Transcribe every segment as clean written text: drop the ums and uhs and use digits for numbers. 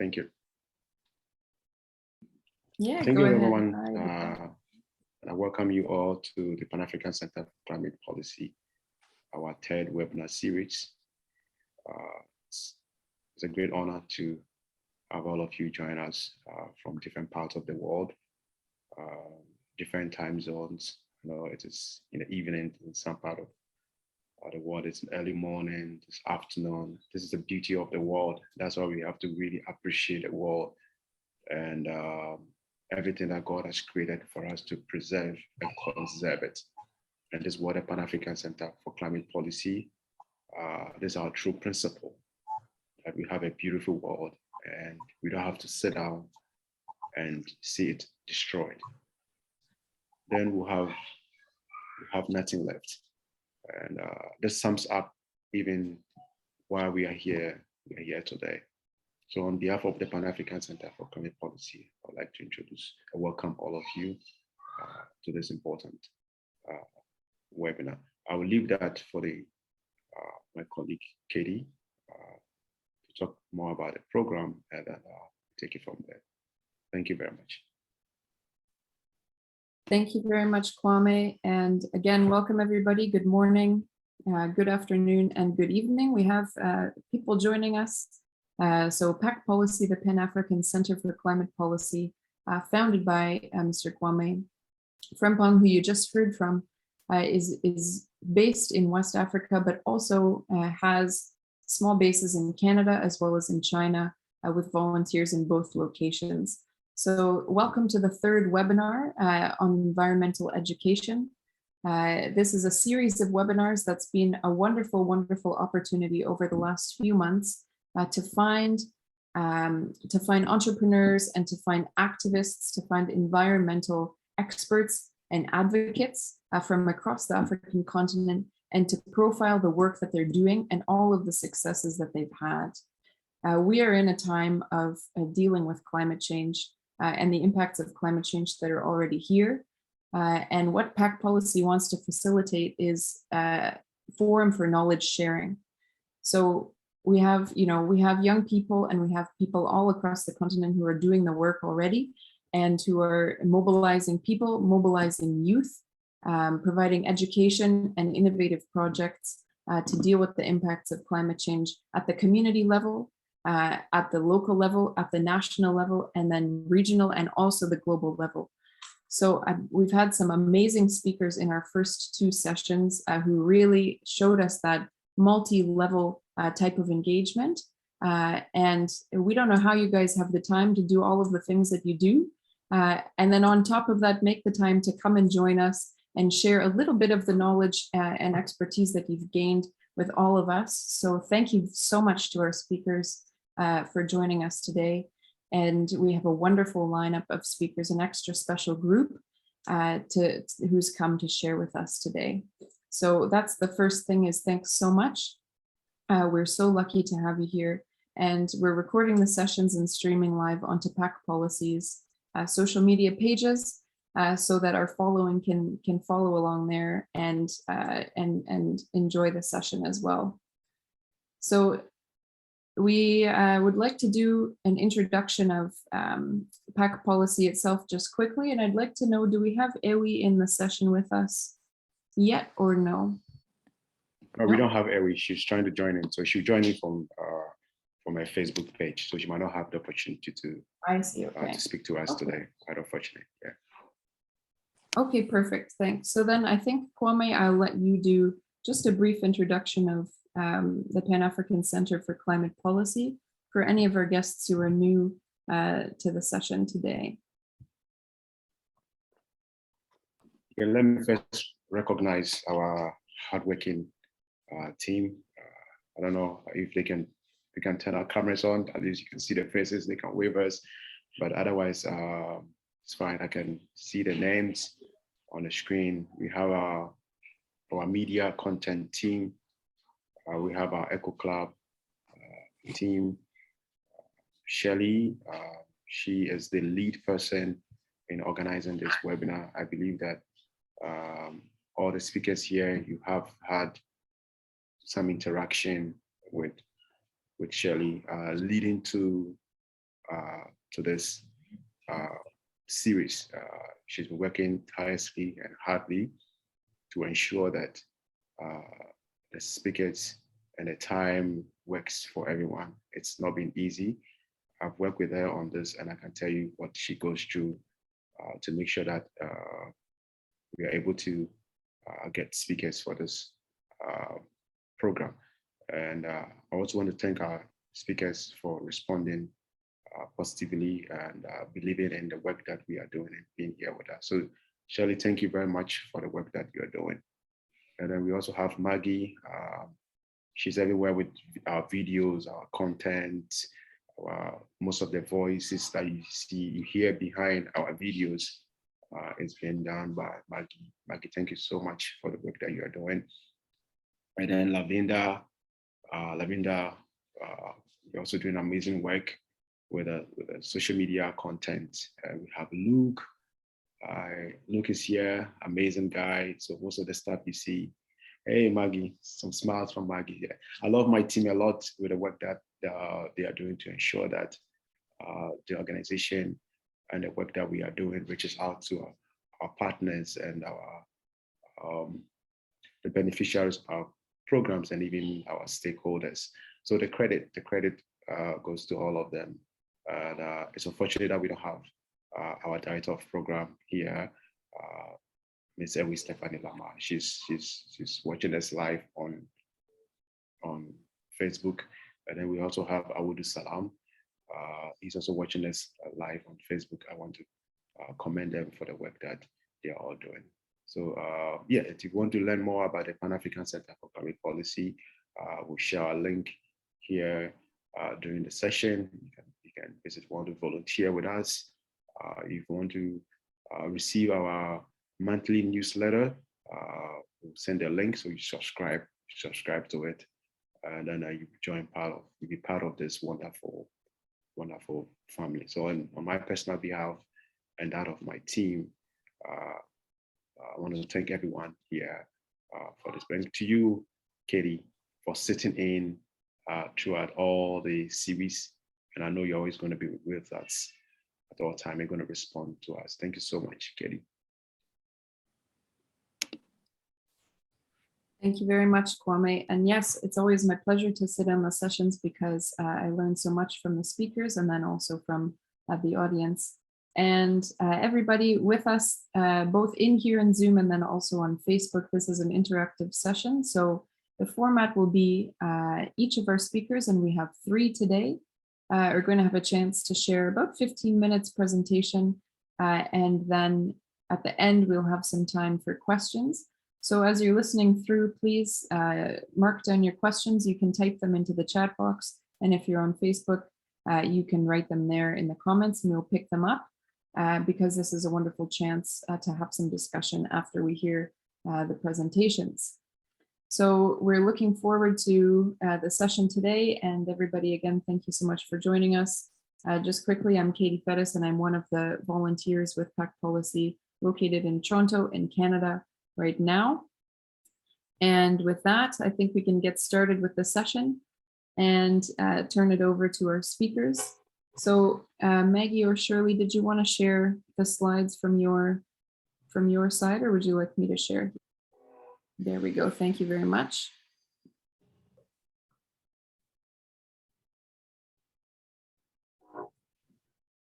Thank you. Yeah, thank go you, ahead. everyone. I welcome you all to the Pan-African Center for Climate Policy, our third webinar series. It's a great honor to have all of you join us from different parts of the world, different time zones. It is in the evening in some part of the world. It's early morning, it's afternoon. This is the beauty of the world. That's why we have to really appreciate the world and everything that God has created for us to preserve and conserve it. And this is what the Pan-African Center for Climate Policy, this is our true principle, that we have a beautiful world and we don't have to sit down and see it destroyed. Then we'll have nothing left. And this sums up even why we are here today. So on behalf of the Pan-African Center for Climate Policy, I'd like to introduce and welcome all of you to this important webinar. I will leave that for my colleague, Katie, to talk more about the program and then take it from there. Thank you very much. Thank you very much, Kwame. And again, welcome everybody. Good morning, good afternoon, and good evening. We have people joining us. So PAC Policy, the Pan-African Center for Climate Policy, founded by Mr. Kwame Frimpong, who you just heard from, is based in West Africa, but also has small bases in Canada as well as in China with volunteers in both locations. So welcome to the third webinar on environmental education. This is a series of webinars that's been a wonderful, wonderful opportunity over the last few months to find entrepreneurs and to find activists, to find environmental experts and advocates from across the African continent, and to profile the work that they're doing and all of the successes that they've had. We are in a time of dealing with climate change and the impacts of climate change that are already here. And what PAC Policy wants to facilitate is a forum for knowledge sharing. So we have young people and we have people all across the continent who are doing the work already and who are mobilizing people, mobilizing youth, providing education and innovative projects to deal with the impacts of climate change at the community level, at the local level, at the national level, and then regional and also the global level. So we've had some amazing speakers in our first two sessions who really showed us that multi-level type of engagement. And we don't know how you guys have the time to do all of the things that you do. And then on top of that, make the time to come and join us and share a little bit of the knowledge and expertise that you've gained with all of us. So thank you so much to our speakers for joining us today. And we have a wonderful lineup of speakers, an extra special group who's come to share with us today. So that's the first thing, is thanks so much. We're so lucky to have you here. And we're recording the sessions and streaming live onto PAC Policy's social media pages so that our following can follow along there and enjoy the session as well. So we would like to do an introduction of PAC Policy itself just quickly. And I'd like to know, do we have Ewi in the session with us yet or no? No, we don't have Ewi. She's trying to join in. So she'll join in from her Facebook page. So she might not have the opportunity to, I see, okay. To speak to us today, quite unfortunately. Yeah. Okay, perfect. Thanks. So then I think, Kwame, I'll let you do just a brief introduction of the Pan-African Center for Climate Policy for any of our guests who are new to the session today. Yeah, let me first recognize our hardworking team. I don't know if they can turn our cameras on. At least you can see their faces. They can wave us, but otherwise it's fine. I can see the names on the screen. We have our media content team. We have our Eco Club team. Shelley, she is the lead person in organizing this webinar. I believe that all the speakers here, you have had some interaction with Shelley, leading to to this series. She's been working tirelessly and hardly to ensure that the speakers and the time works for everyone. It's not been easy. I've worked with her on this, and I can tell you what she goes through to make sure that we are able to get speakers for this program. And I also want to thank our speakers for responding positively and believing in the work that we are doing and being here with us. So Shirley, thank you very much for the work that you're doing. And then we also have Maggie. She's everywhere with our videos, our content, most of the voices that you see, you hear behind our videos is being done by Maggie. Maggie, thank you so much for the work that you are doing. And then Lavinda, you're also doing amazing work with the social media content. We have Luke. Luke is here, amazing guy. So most of the stuff you see. Hey, Maggie, some smiles from Maggie here. I love my team a lot with the work that they are doing to ensure that the organization and the work that we are doing reaches out to our partners and our the beneficiaries of our programs and even our stakeholders. So the credit goes to all of them. And it's unfortunate that we don't have our director of program here, Ms. Ewi Stephanie Lama. She's watching us live on Facebook. And then we also have Awudu Salam. He's also watching us live on Facebook. I want to commend them for the work that they are all doing. So yeah, if you want to learn more about the Pan-African Center for Climate Policy, we'll share a link here during the session. You can visit, want to volunteer with us. If you want to receive our monthly newsletter, we'll send a link, so you subscribe to it, and then you'll be part of this wonderful family. So on my personal behalf and that of my team, I want to thank everyone here for this. Thank to you, Katie, for sitting in throughout all the series. And I know you're always going to be with us at all time. You're going to respond to us. Thank you so much, Katie. Thank you very much, Kwame. And yes, it's always my pleasure to sit in the sessions because I learned so much from the speakers and then also from the audience. And everybody with us, both in here in Zoom and then also on Facebook, this is an interactive session. So the format will be each of our speakers, and we have 3 today, are going to have a chance to share about 15 minutes presentation. And then at the end, we'll have some time for questions. So as you're listening through, please mark down your questions. You can type them into the chat box. And if you're on Facebook, you can write them there in the comments and we'll pick them up because this is a wonderful chance to have some discussion after we hear the presentations. So we're looking forward to the session today, and everybody, again, thank you so much for joining us. Just quickly, I'm Katie Fettis, and I'm one of the volunteers with PAC Policy located in Toronto in Canada right now. And with that, I think we can get started with the session and turn it over to our speakers. So Maggie or Shirley, did you want to share the slides from your side, or would you like me to share? There we go. Thank you very much.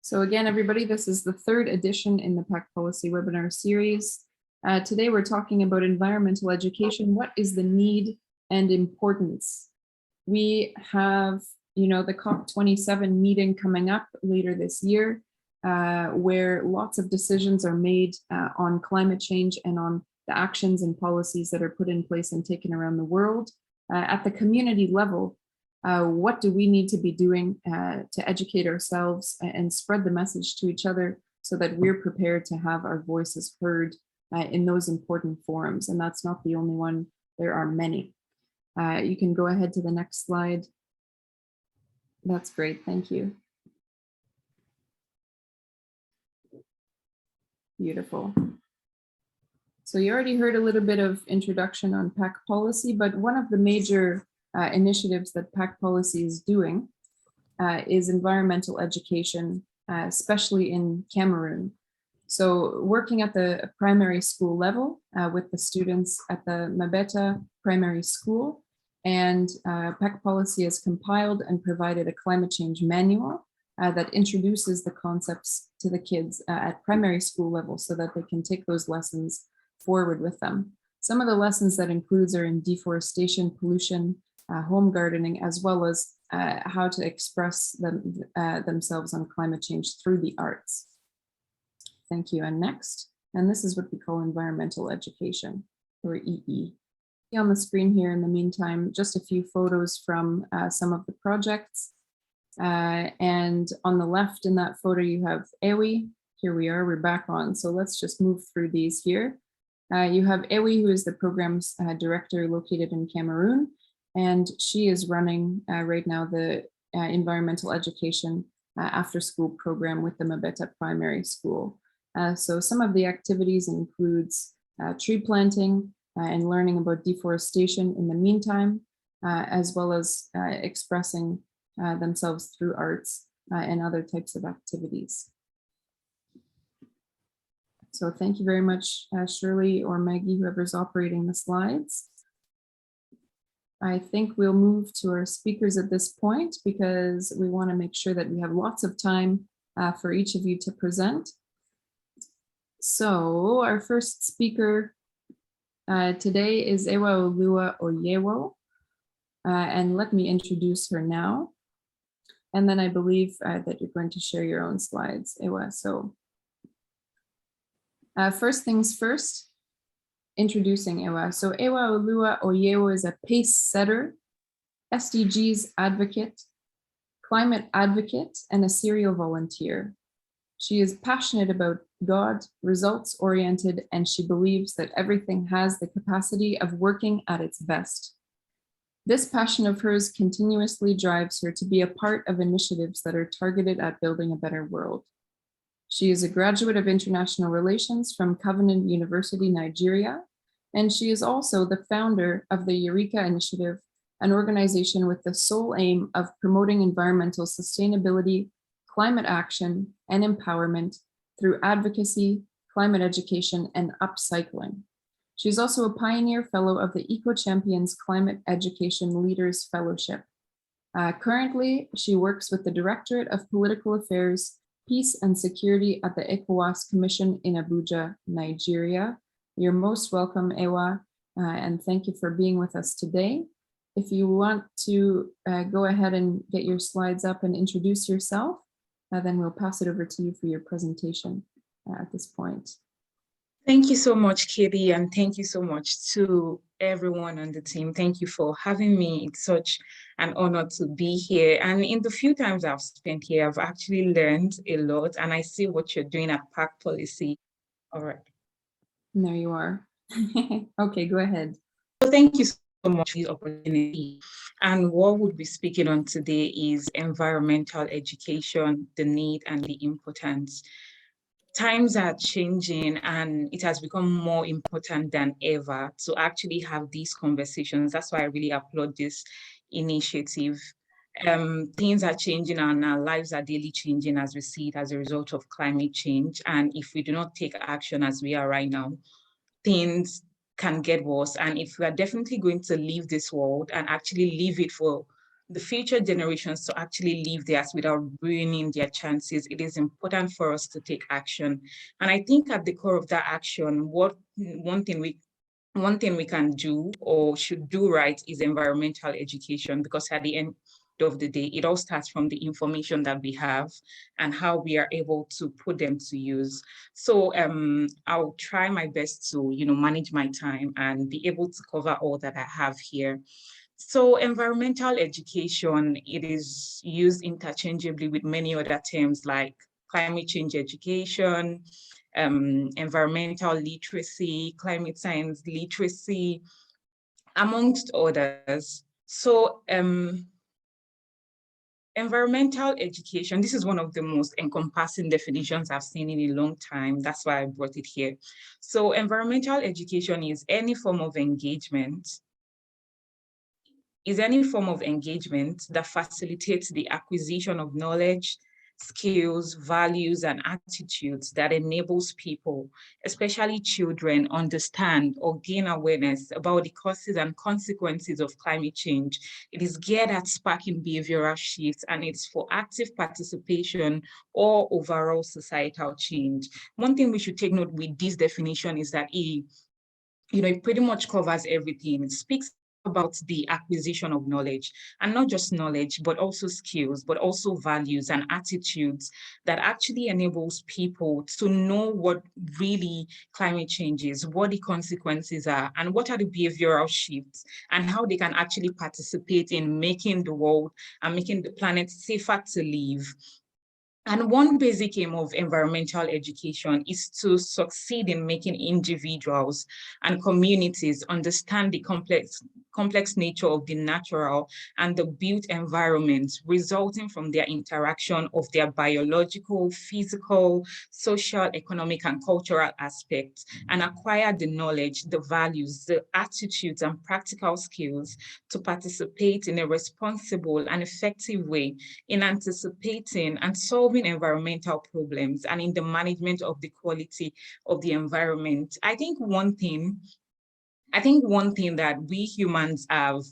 So again, everybody, this is the 3rd edition in the PAC Policy webinar series. Today, we're talking about environmental education. What is the need and importance? We have, the COP27 meeting coming up later this year, where lots of decisions are made on climate change and on the actions and policies that are put in place and taken around the world. At the community level, what do we need to be doing to educate ourselves and spread the message to each other so that we're prepared to have our voices heard in those important forums? And that's not the only one, there are many. You can go ahead to the next slide. That's great, thank you. Beautiful. So you already heard a little bit of introduction on PAC Policy, but one of the major initiatives that PAC Policy is doing is environmental education, especially in Cameroon. So working at the primary school level with the students at the Mabeta Primary School, and PEC Policy has compiled and provided a climate change manual that introduces the concepts to the kids at primary school level so that they can take those lessons forward with them. Some of the lessons that includes are in deforestation, pollution, home gardening, as well as how to express themselves on climate change through the arts. Thank you. And next, and this is what we call environmental education, or EE. On the screen here, in the meantime, just a few photos from some of the projects. And on the left in that photo, you have Ewi. Here we are, we're back on. So let's just move through these here. You have Ewi, who is the program's director located in Cameroon. And she is running right now the environmental education after school program with the Mabeta Primary School. So some of the activities includes tree planting and learning about deforestation in the meantime, as well as expressing themselves through arts and other types of activities. So thank you very much, Shirley or Maggie, whoever's operating the slides. I think we'll move to our speakers at this point because we want to make sure that we have lots of time for each of you to present. So our first speaker today is Ewa Olua Oyewo, and let me introduce her now. And then I believe that you're going to share your own slides, Ewa. So first things first, introducing Ewa. So Ewa Olua Oyewo is a pace setter, SDGs advocate, climate advocate, and a serial volunteer. She is passionate about God, results-oriented, and she believes that everything has the capacity of working at its best. This passion of hers continuously drives her to be a part of initiatives that are targeted at building a better world. She is a graduate of international relations from Covenant University, Nigeria, and she is also the founder of the Eureka Initiative, an organization with the sole aim of promoting environmental sustainability, climate action, and empowerment through advocacy, climate education, and upcycling. She's also a pioneer fellow of the Eco Champions Climate Education Leaders Fellowship. Currently, she works with the Directorate of Political Affairs, Peace and Security at the ECOWAS Commission in Abuja, Nigeria. You're most welcome, Ewa, and thank you for being with us today. If you want to go ahead and get your slides up and introduce yourself, then we'll pass it over to you for your presentation at this point. Thank you so much, Katie, and thank you so much to everyone on the team. Thank you for having me. It's such an honor to be here. And in the few times I've spent here, I've actually learned a lot, and I see what you're doing at PEC Policy. All right. And there you are. Okay, go ahead. So thank you so much for the opportunity. And what we'll be speaking on today is environmental education, the need and the importance. Times are changing, and it has become more important than ever to actually have these conversations. That's why I really applaud this initiative. Things are changing and our lives are daily changing as we see it as a result of climate change. And if we do not take action as we are right now, things can get worse. And if we are definitely going to leave this world and actually leave it for the future generations to actually live theirs without ruining their chances, it is important for us to take action. And I think at the core of that action, one thing we can do or should do right is environmental education, because at the end of the day, it all starts from the information that we have and how we are able to put them to use. So I'll try my best to manage my time and be able to cover all that I have here. So environmental education, it is used interchangeably with many other terms like climate change education, environmental literacy, climate science literacy, amongst others. So environmental education, this is one of the most encompassing definitions I've seen in a long time. That's why I brought it here. So environmental education is any form of engagement is any form of engagement that facilitates the acquisition of knowledge, skills, values, and attitudes that enables people, especially children, understand or gain awareness about the causes and consequences of climate change. It is geared at sparking behavioral shifts, and it's for active participation or overall societal change. One thing we should take note with this definition is that it pretty much covers everything. It speaks about the acquisition of knowledge, and not just knowledge, but also skills, but also values and attitudes that actually enables people to know what really climate change is, what the consequences are, and what are the behavioral shifts, and how they can actually participate in making the world and making the planet safer to live. And one basic aim of environmental education is to succeed in making individuals and communities understand the complex nature of the natural and the built environment resulting from their interaction of their biological, physical, social, economic, and cultural aspects, and acquire the knowledge, the values, the attitudes, and practical skills to participate in a responsible and effective way in anticipating and solving environmental problems and in the management of the quality of the environment. I think one thing that we humans have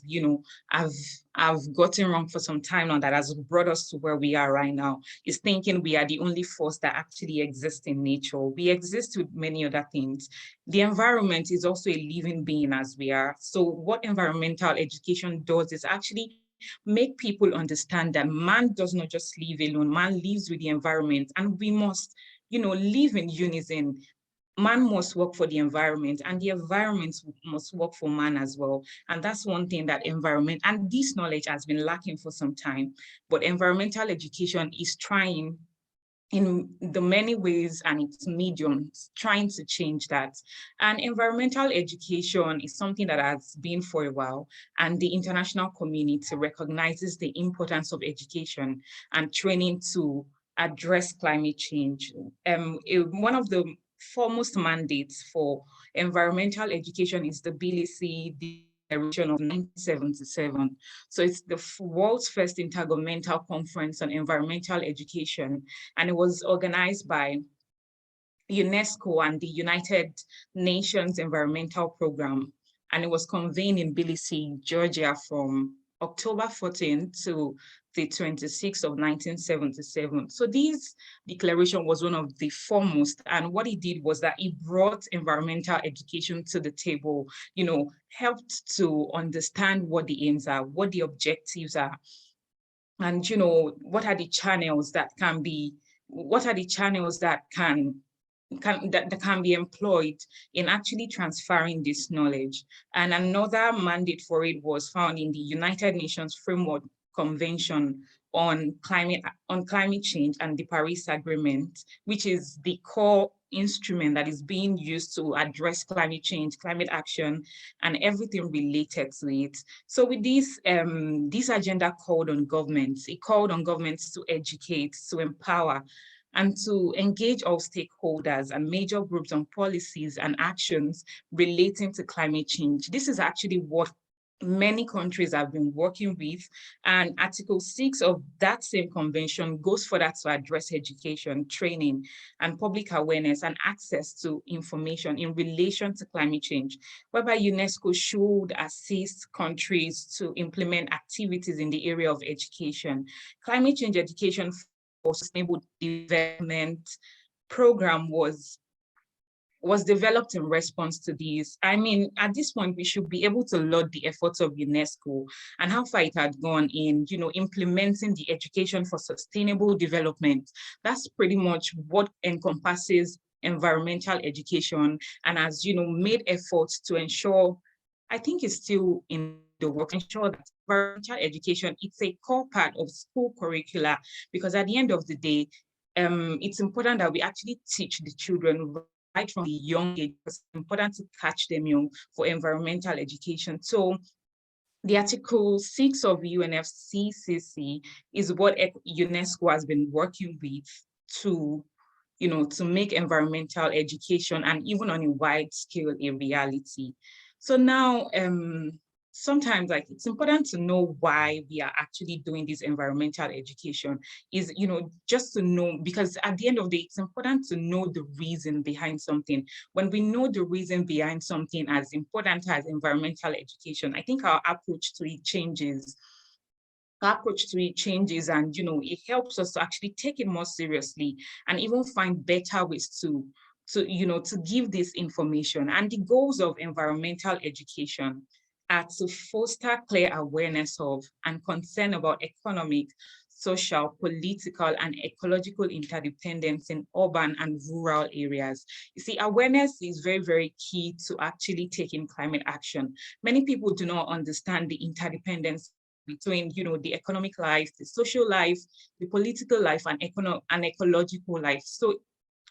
gotten wrong for some time now, that has brought us to where we are right now, is thinking we are the only force that actually exists in nature. We exist with many other things. The environment is also a living being as we are. So what environmental education does is actually make people understand that man does not just live alone, man lives with the environment, and we must, live in unison. Man must work for the environment, and the environment must work for man as well. And that's one thing that environment, and this knowledge has been lacking for some time, but environmental education is trying in the many ways and its mediums, trying to change that. And environmental education is something that has been for a while, and the international community recognizes the importance of education and training to address climate change. One of the foremost mandates for environmental education is the BLC Declaration of 1977. So it's the world's first intergovernmental conference on environmental education, and it was organized by UNESCO and the United Nations Environmental Program, and it was convened in Tbilisi, Georgia from October 14 to the 26th of 1977. So this declaration was one of the foremost, and what it did was that it brought environmental education to the table, helped to understand what the aims are, what the objectives are, and what are the channels that can be employed in actually transferring this knowledge. And another mandate for it was found in the United Nations Framework Convention on climate change and the Paris Agreement, which is the core instrument that is being used to address climate change, climate action, and everything related to it. So with this agenda called on governments to educate, to empower, and to engage all stakeholders and major groups on policies and actions relating to climate change. This is actually what many countries have been working with, and Article 6 of that same convention goes further to address education, training, and public awareness and access to information in relation to climate change, whereby UNESCO should assist countries to implement activities in the area of education. Climate change education for sustainable development program was developed in response to these. I mean, at this point, we should be able to laud the efforts of UNESCO and how far it had gone in, implementing the education for sustainable development. That's pretty much what encompasses environmental education, and has, made efforts to ensure, I think it's still in the work, ensure that environmental education, it's a core part of school curricula, because at the end of the day, it's important that we actually teach the children right from the young age. It's important to catch them young for environmental education. So the Article 6 of UNFCCC is what UNESCO has been working with to make environmental education, and even on a wide scale, a reality. So now, sometimes like it's important to know why we are actually doing this environmental education, is, just to know, because at the end of the day, it's important to know the reason behind something. When we know the reason behind something as important as environmental education, I think our approach to it changes. And it helps us to actually take it more seriously and even find better ways to give this information. And the goals of environmental education are to foster clear awareness of and concern about economic, social, political, and ecological interdependence in urban and rural areas. You see, awareness is very, very key to actually taking climate action. Many people do not understand the interdependence between, the economic life, the social life, the political life, and ecological life. So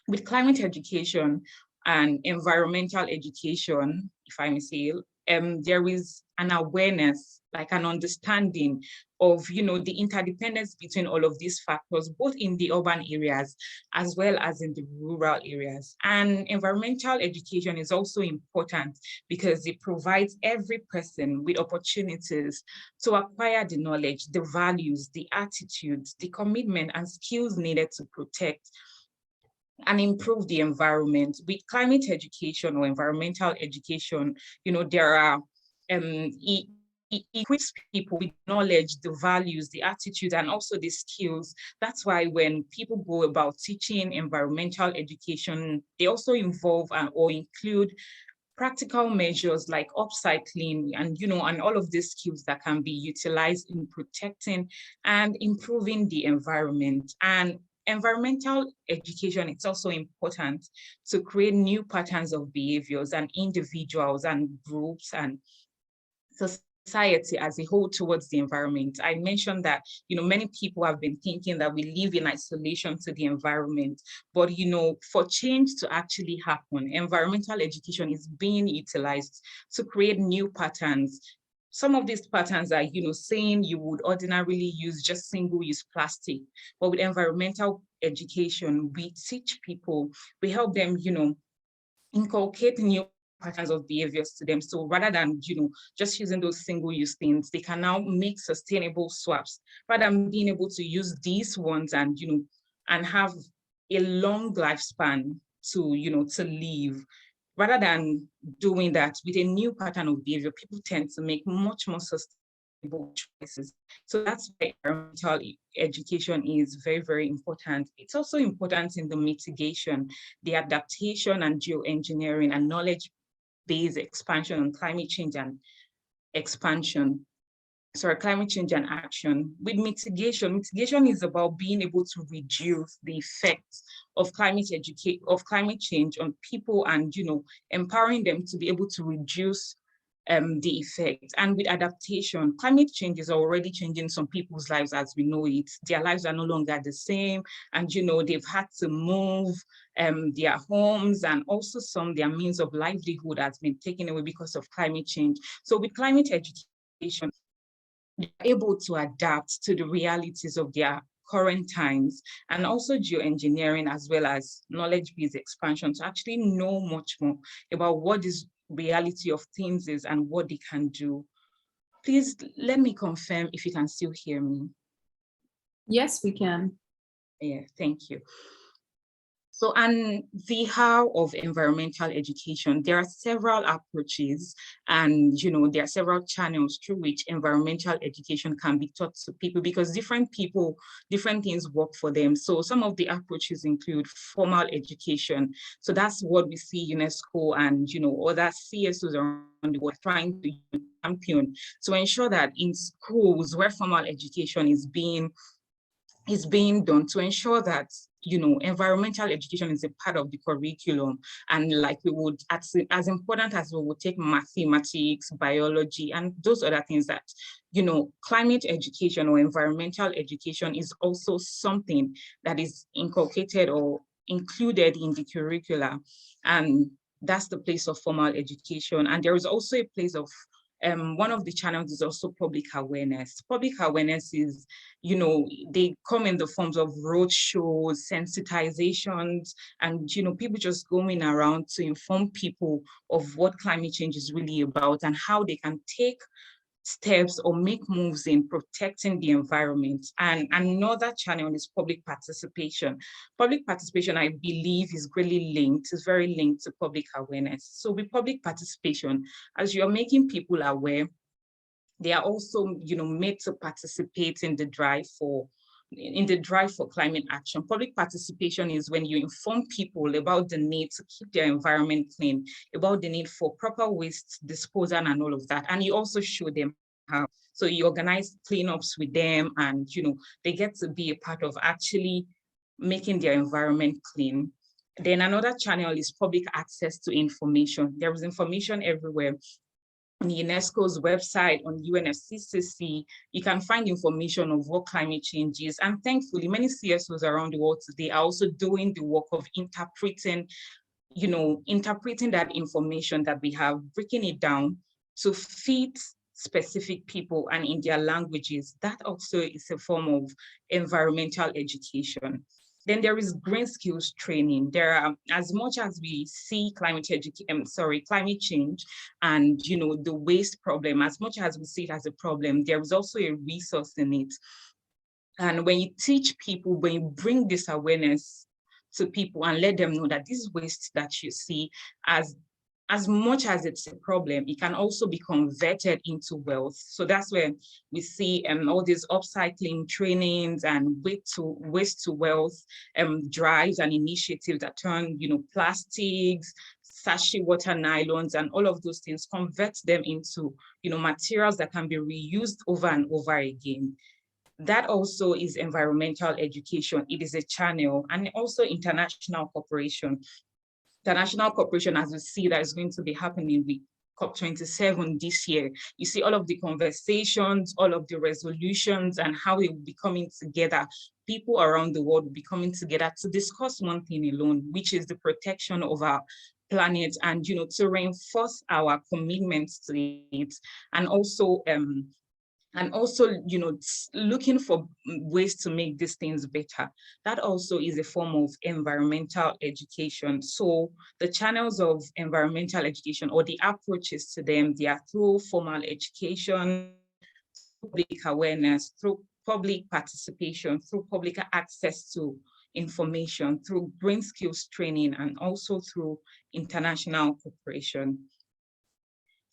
with climate education and environmental education, if I may say, there is an awareness, like an understanding of, the interdependence between all of these factors, both in the urban areas as well as in the rural areas. And environmental education is also important because it provides every person with opportunities to acquire the knowledge, the values, the attitudes, the commitment, and skills needed to protect and improve the environment. With climate education or environmental education, there are it equips people with knowledge, the values, the attitude, and also the skills. That's why when people go about teaching environmental education, they also involve or include practical measures like upcycling and all of these skills that can be utilized in protecting and improving the environment. And environmental education, it's also important to create new patterns of behaviors and individuals and groups and society as a whole towards the environment. I mentioned that, many people have been thinking that we live in isolation to the environment, but, for change to actually happen, environmental education is being utilized to create new patterns. Some of these patterns are, saying you would ordinarily use just single-use plastic, but with environmental education, we teach people, we help them, inculcate new patterns of behaviors to them. So rather than, just using those single-use things, they can now make sustainable swaps, rather than being able to use these ones and, and have a long lifespan to live. Rather than doing that with a new pattern of behavior, people tend to make much more sustainable choices. So that's why environmental education is very, very important. It's also important in the mitigation, the adaptation and geoengineering and knowledge-based expansion on climate change and climate change and action. With mitigation is about being able to reduce the effects of climate change on people and, empowering them to be able to reduce the effect. And with adaptation, climate change is already changing some people's lives as we know it. Their lives are no longer the same, and they've had to move their homes, and also their means of livelihood has been taken away because of climate change. So with climate education, they're able to adapt to the realities of their current times, and also geoengineering as well as knowledge-based expansion to actually know much more about what this reality of things is and what they can do. Please let me confirm if you can still hear me. Yes, we can. Yeah, thank you. So, and the how of environmental education, there are several approaches and, there are several channels through which environmental education can be taught to people, because different people, different things work for them. So some of the approaches include formal education. So that's what we see UNESCO and, other CSOs around the world trying to champion to ensure that in schools where formal education is being done, to ensure that environmental education is a part of the curriculum. And like we would, as important as we would take mathematics, biology, and those other things, that climate education or environmental education is also something that is inculcated or included in the curricula. And that's the place of formal education. And there is also a place of one of the channels is also public awareness. Public awareness is, they come in the forms of road shows, sensitizations, and, people just going around to inform people of what climate change is really about and how they can take steps or make moves in protecting the environment. And another channel is public participation. Public participation, I believe, is really linked, is very linked to public awareness. So with public participation, as you're making people aware, they are also, made to participate in the drive for climate action. Public participation is when you inform people about the need to keep their environment clean, about the need for proper waste disposal and all of that. And you also show them how. So you organize cleanups with them, and they get to be a part of actually making their environment clean. Then another channel is public access to information. There is information everywhere. On UNESCO's website, on UNFCCC, you can find information of what climate change is. And thankfully, many CSOs around the world today are also doing the work of interpreting that information that we have, breaking it down to fit specific people and in their languages. That also is a form of environmental education. Then there is green skills training. There are, as much as we see climate change and the waste problem, as much as we see it as a problem, there is also a resource in it. And when you teach people, when you bring this awareness to people and let them know that this waste that you see, as much as it's a problem, it can also be converted into wealth. So that's where we see all these upcycling trainings and waste to wealth drives and initiatives that turn, plastics, sachet water nylons, and all of those things, convert them into, materials that can be reused over and over again. That also is environmental education. It is a channel, and also international cooperation. International cooperation, as we see, that is going to be happening with COP27 this year. You see all of the conversations, all of the resolutions, and how they will be coming together. People around the world will be coming together to discuss one thing alone, which is the protection of our planet, and to reinforce our commitments to it, and also looking for ways to make these things better. That also is a form of environmental education. So the channels of environmental education, or the approaches to them, they are through formal education, public awareness, through public participation, through public access to information, through green skills training, and also through international cooperation.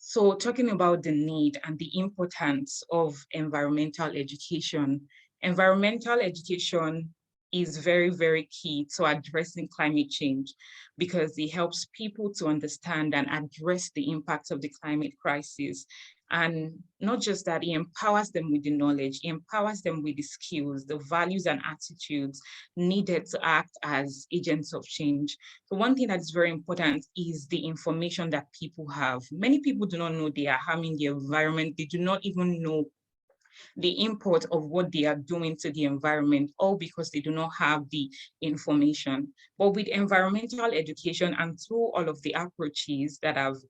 So talking about the need and the importance of environmental education is very, very key to addressing climate change, because it helps people to understand and address the impacts of the climate crisis. And not just that, it empowers them with the knowledge, it empowers them with the skills, the values and attitudes needed to act as agents of change. So one thing that is very important is the information that people have. Many people do not know they are harming the environment. They do not even know the import of what they are doing to the environment, all because they do not have the information. But with environmental education and through all of the approaches that I've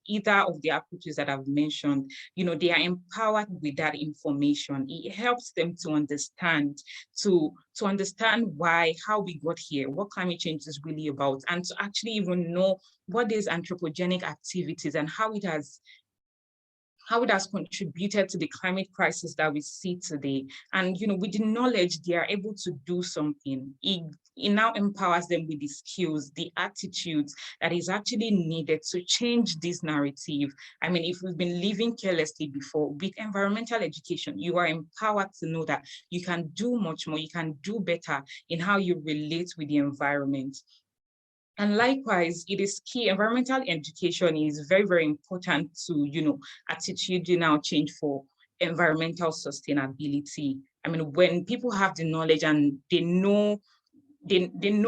mentioned, they are empowered with that information. It helps them to understand, to understand how we got here, what climate change is really about, and to actually even know what is anthropogenic activities and how it has contributed to the climate crisis that we see today. And with the knowledge, they are able to do something. It now empowers them with the skills, the attitudes that is actually needed to change this narrative. I mean, if we've been living carelessly before, with environmental education, you are empowered to know that you can do much more, you can do better in how you relate with the environment. And likewise, it is key. Environmental education is very, very important to, attitudinal change for environmental sustainability. I mean, when people have the knowledge and they know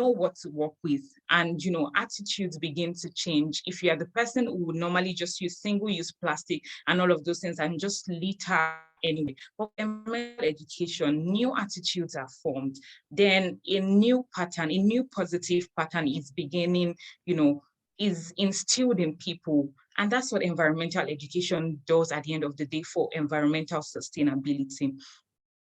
what to work with, and attitudes begin to change. If you are the person who would normally just use single-use plastic and all of those things and just litter anyway, but environmental education, new attitudes are formed. Then a new positive pattern is beginning, is instilled in people. And that's what environmental education does at the end of the day for environmental sustainability.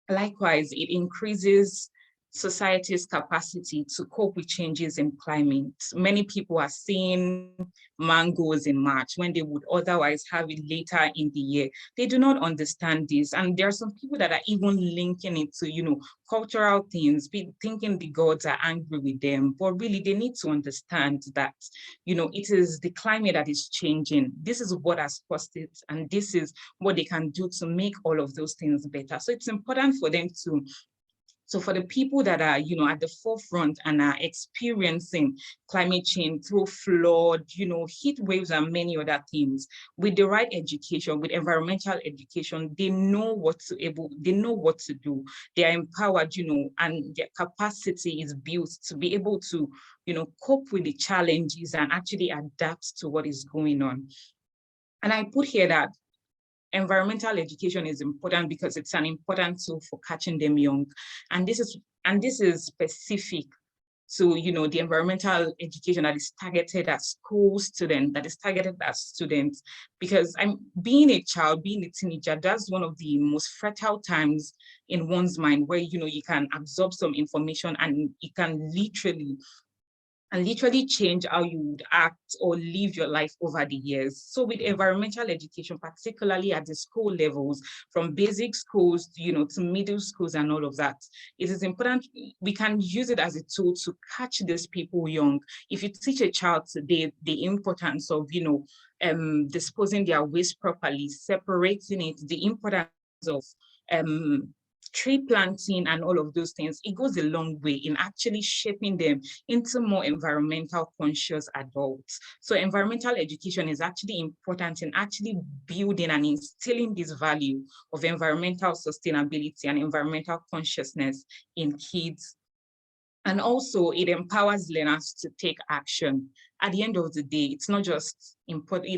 Likewise, it increases society's capacity to cope with changes in climate. Many people are seeing mangoes in March when they would otherwise have it later in the year. They do not understand this. And there are some people that are even linking it to, cultural things, thinking the gods are angry with them. But really, they need to understand that, it is the climate that is changing. This is what has caused it. And this is what they can do to make all of those things better. So it's important for them to So for the people that are, at the forefront and are experiencing climate change through flood, heat waves and many other things, with the right education, with environmental education, they know what to do. They are empowered, and their capacity is built to be able to, cope with the challenges and actually adapt to what is going on. And I put here that environmental education is important because it's an important tool for catching them young. And this is specific to the environmental education that is targeted at school students, because being a child, being a teenager, that's one of the most fertile times in one's mind where you can absorb some information and it can literally change how you would act or live your life over the years. So with environmental education, particularly at the school levels, from basic schools, to middle schools and all of that, it is important. We can use it as a tool to catch these people young. If you teach a child today the importance of, disposing their waste properly, separating it, the importance of tree planting and all of those things, it goes a long way in actually shaping them into more environmental conscious adults. So environmental education is actually important in actually building and instilling this value of environmental sustainability and environmental consciousness in kids. And also it empowers learners to take action. At the end of the day, it's not just important.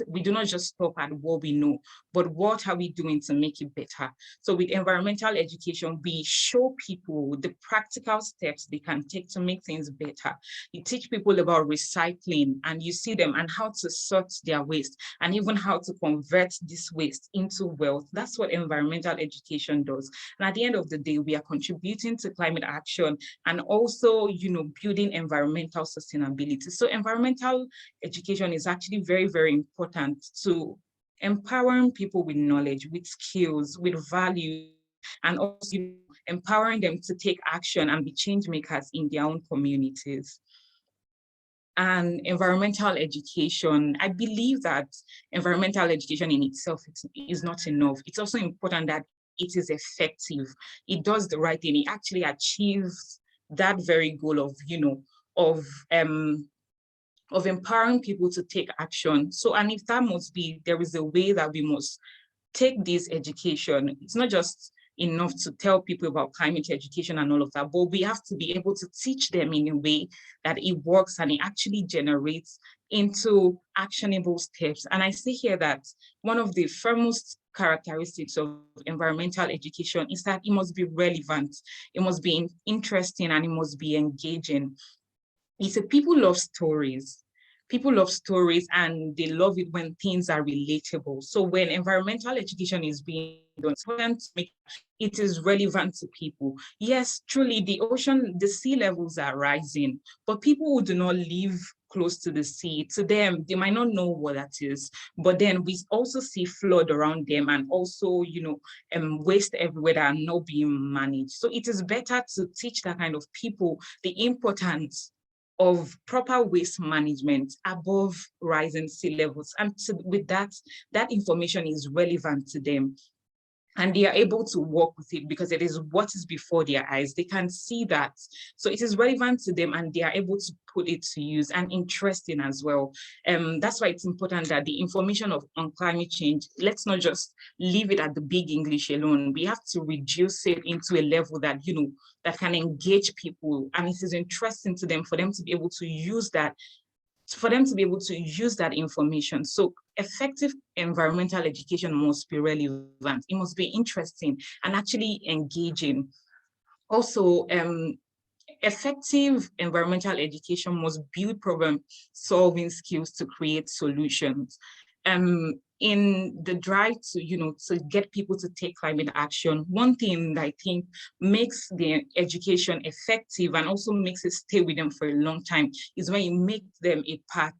We do not just stop at what we know, but what are we doing to make it better? So with environmental education, we show people the practical steps they can take to make things better. You teach people about recycling and you see them and how to sort their waste and even how to convert this waste into wealth. That's what environmental education does. And at the end of the day, we are contributing to climate action and also, building environmental sustainability. So environmental education is actually very, very important to empowering people with knowledge, with skills, with value, and also empowering them to take action and be change makers in their own communities. And environmental education, I believe that environmental education in itself is not enough. It's also important that it is effective. It does the right thing. It actually achieves that very goal of empowering people to take action. So, and if that must be, there is a way that we must take this education. It's not just enough to tell people about climate education and all of that, but we have to be able to teach them in a way that it works and it actually generates into actionable steps. And I see here that one of the foremost characteristics of environmental education is that it must be relevant, it must be interesting, and it must be engaging. It's people love stories. People love stories and they love it when things are relatable. So when environmental education is being done, it's important to make it is relevant to people. Yes, truly, the sea levels are rising, but people who do not live close to the sea, to them, they might not know what that is. But then we also see flood around them and also, waste everywhere that are not being managed. So it is better to teach that kind of people the importance of proper waste management above rising sea levels. And with that information is relevant to them. And they are able to work with it because it is what is before their eyes. They can see that. So it is relevant to them and they are able to put it to use and interesting as well. That's why it's important that the information on climate change, let's not just leave it at the big English alone. We have to reduce it into a level that, that can engage people and it is interesting to them for them to be able to use that information. So effective environmental education must be relevant. It must be interesting and actually engaging. Also, effective environmental education must build problem-solving skills to create solutions. in the drive to get people to take climate action, one thing that I think makes the education effective and also makes it stay with them for a long time is when you make them a part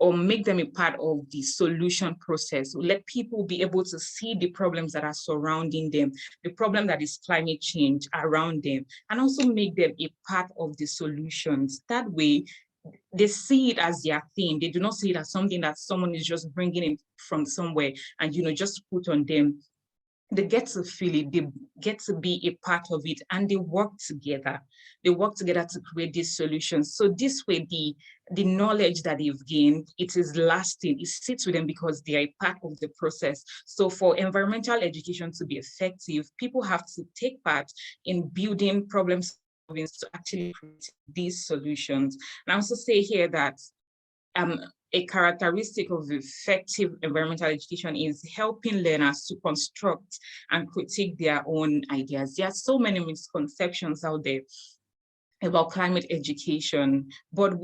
of the solution process. Let people be able to see the problems that are surrounding them, the problem that is climate change around them, and also make them a part of the solutions. That way, they see it as their thing. They do not see it as something that someone is just bringing in from somewhere and, just put on them. They get to feel it, they get to be a part of it, and they work together. They work together to create these solutions. So this way, the knowledge that they've gained, it is lasting, it sits with them because they are a part of the process. So for environmental education to be effective, people have to take part in building problems to actually create these solutions. And I also say here that a characteristic of effective environmental education is helping learners to construct and critique their own ideas. There are so many misconceptions out there about climate education, but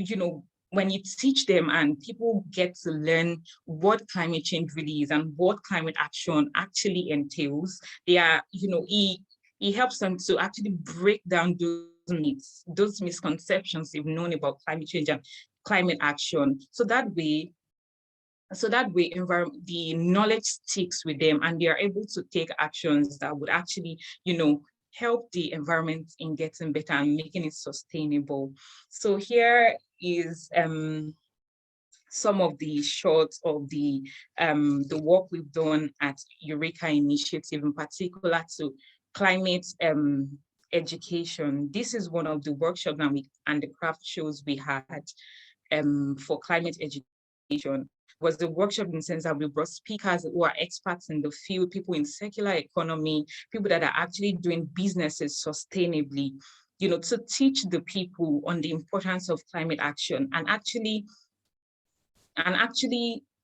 when you teach them and people get to learn what climate change really is and what climate action actually entails, it helps them to actually break down those myths, those misconceptions they've known about climate change and climate action. So that way, the knowledge sticks with them and they are able to take actions that would actually, help the environment in getting better and making it sustainable. So here is some of the shots of the work we've done at Eureka Initiative, in particular to climate education. This is one of the workshops and the craft shows we had for climate education. Was the workshop in the sense that we brought speakers who are experts in the field, people in circular economy, people that are actually doing businesses sustainably, to teach the people on the importance of climate action and actually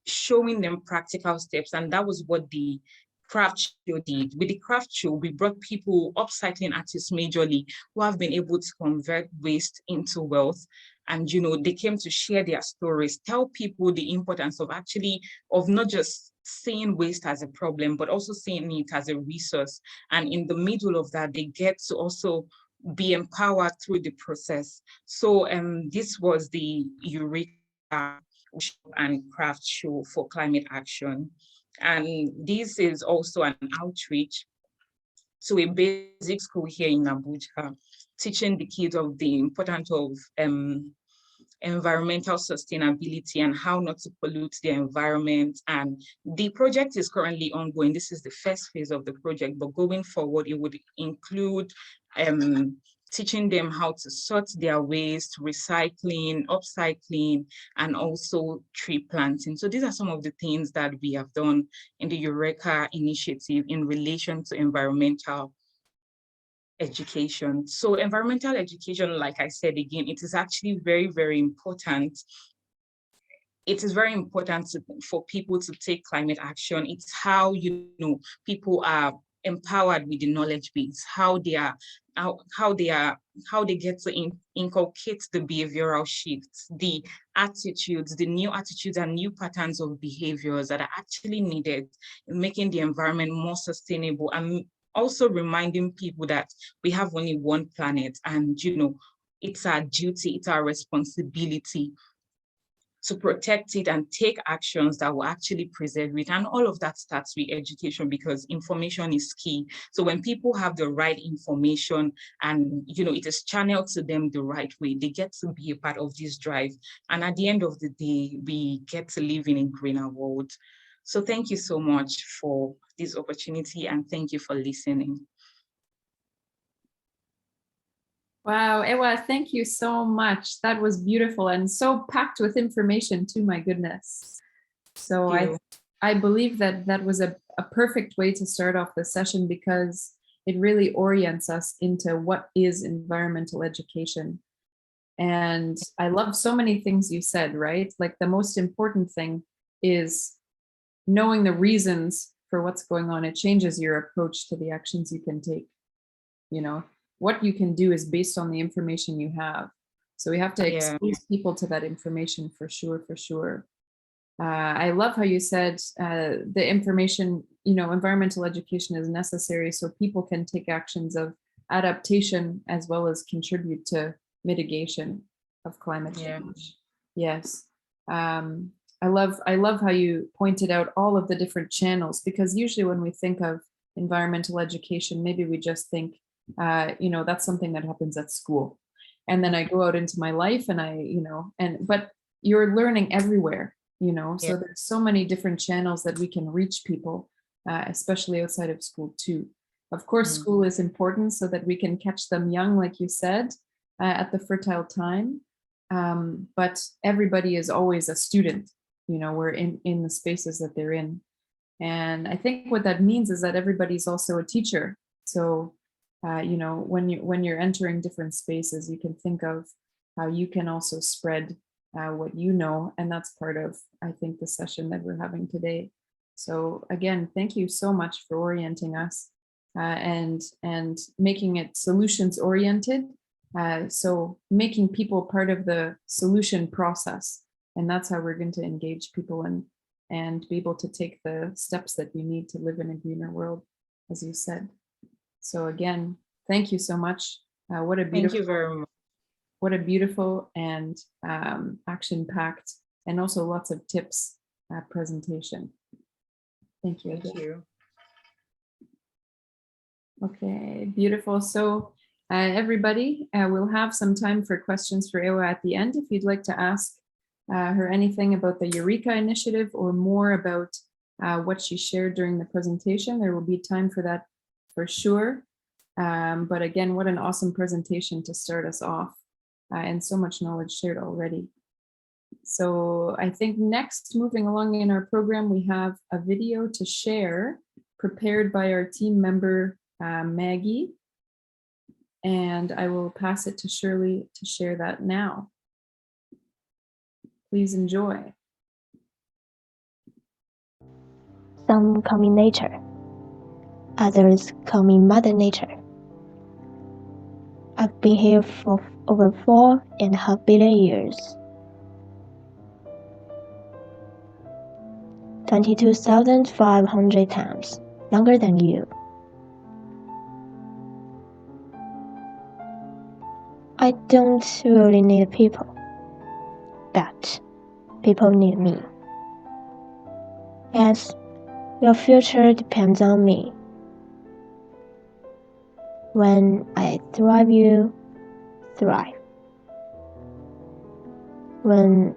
showing them practical steps. And that was what the craft show did. With the craft show, we brought people, upcycling artists majorly, who have been able to convert waste into wealth. And, they came to share their stories, tell people the importance of not just seeing waste as a problem, but also seeing it as a resource. And in the middle of that, they get to also be empowered through the process. So this was the Eureka and craft show for climate action. And this is also an outreach to a basic school here in Abuja, teaching the kids of the importance of environmental sustainability and how not to pollute the environment. And the project is currently ongoing. This is the first phase of the project, but going forward, it would include teaching them how to sort their waste, recycling, upcycling, and also tree planting. So these are some of the things that we have done in the Eureka Initiative in relation to environmental education. So environmental education, like I said again, it is actually very, very important. It is very important for people to take climate action. It's how, people are empowered with the knowledge base, how they get to inculcate the behavioral shifts, the attitudes, the new attitudes and new patterns of behaviors that are actually needed in making the environment more sustainable, and also reminding people that we have only one planet and, it's our duty, it's our responsibility to protect it and take actions that will actually preserve it. And all of that starts with education, because information is key. So when people have the right information and, it is channeled to them the right way, they get to be a part of this drive. And at the end of the day, we get to live in a greener world. So thank you so much for this opportunity and thank you for listening. Wow, Ewa, thank you so much. That was beautiful and so packed with information too, my goodness. So I believe that was a perfect way to start off the session, because it really orients us into what is environmental education. And I love so many things you said, right? Like the most important thing is knowing the reasons for what's going on. It changes your approach to the actions you can take. What you can do is based on the information you have. So we have to expose people to that information for sure. I love how you said the information, environmental education is necessary so people can take actions of adaptation as well as contribute to mitigation of climate change. Yes. I love how you pointed out all of the different channels, because usually when we think of environmental education, maybe we just think, that's something that happens at school. And then I go out into my life and but you're learning everywhere, so there's so many different channels that we can reach people, especially outside of school too. Of course, school is important so that we can catch them young, like you said, at the fertile time. But everybody is always a student, we're in the spaces that they're in. And I think what that means is that everybody's also a teacher. So, when you're entering different spaces, you can think of how you can also spread what you know, and that's part of, I think, the session that we're having today. So again, thank you so much for orienting us and making it solutions oriented. So making people part of the solution process, and that's how we're going to engage people and be able to take the steps that we need to live in a greener world, as you said. So again, thank you so much. What a beautiful, thank you very much. What a beautiful and action-packed, and also lots of tips presentation. Thank you. Thank you. Okay, beautiful. So everybody, we'll have some time for questions for Ewa at the end. If you'd like to ask her anything about the Eureka initiative or more about what she shared during the presentation, there will be time for that for sure. But again, what an awesome presentation to start us off, and so much knowledge shared already. So I think next, moving along in our program, we have a video to share prepared by our team member, Maggie. And I will pass it to Shirley to share that now. Please enjoy. Some call me nature, others call me Mother Nature. I've been here for over 4.5 billion years. 22,500 times longer than you. I don't really need people, but people need me. Yes, your future depends on me. When I thrive, you thrive. When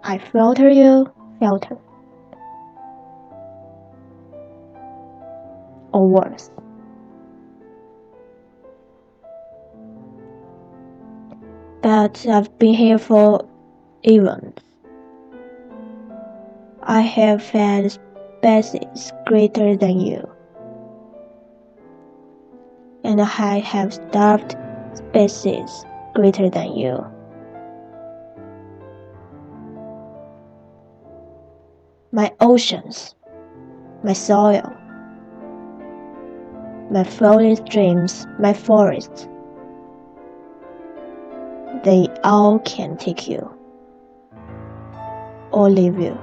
I filter, you filter. Or worse. But I've been here for eons. I have fed species greater than you. And I have starved species greater than you. My oceans, my soil, my flowing streams, my forests, they all can take you or leave you.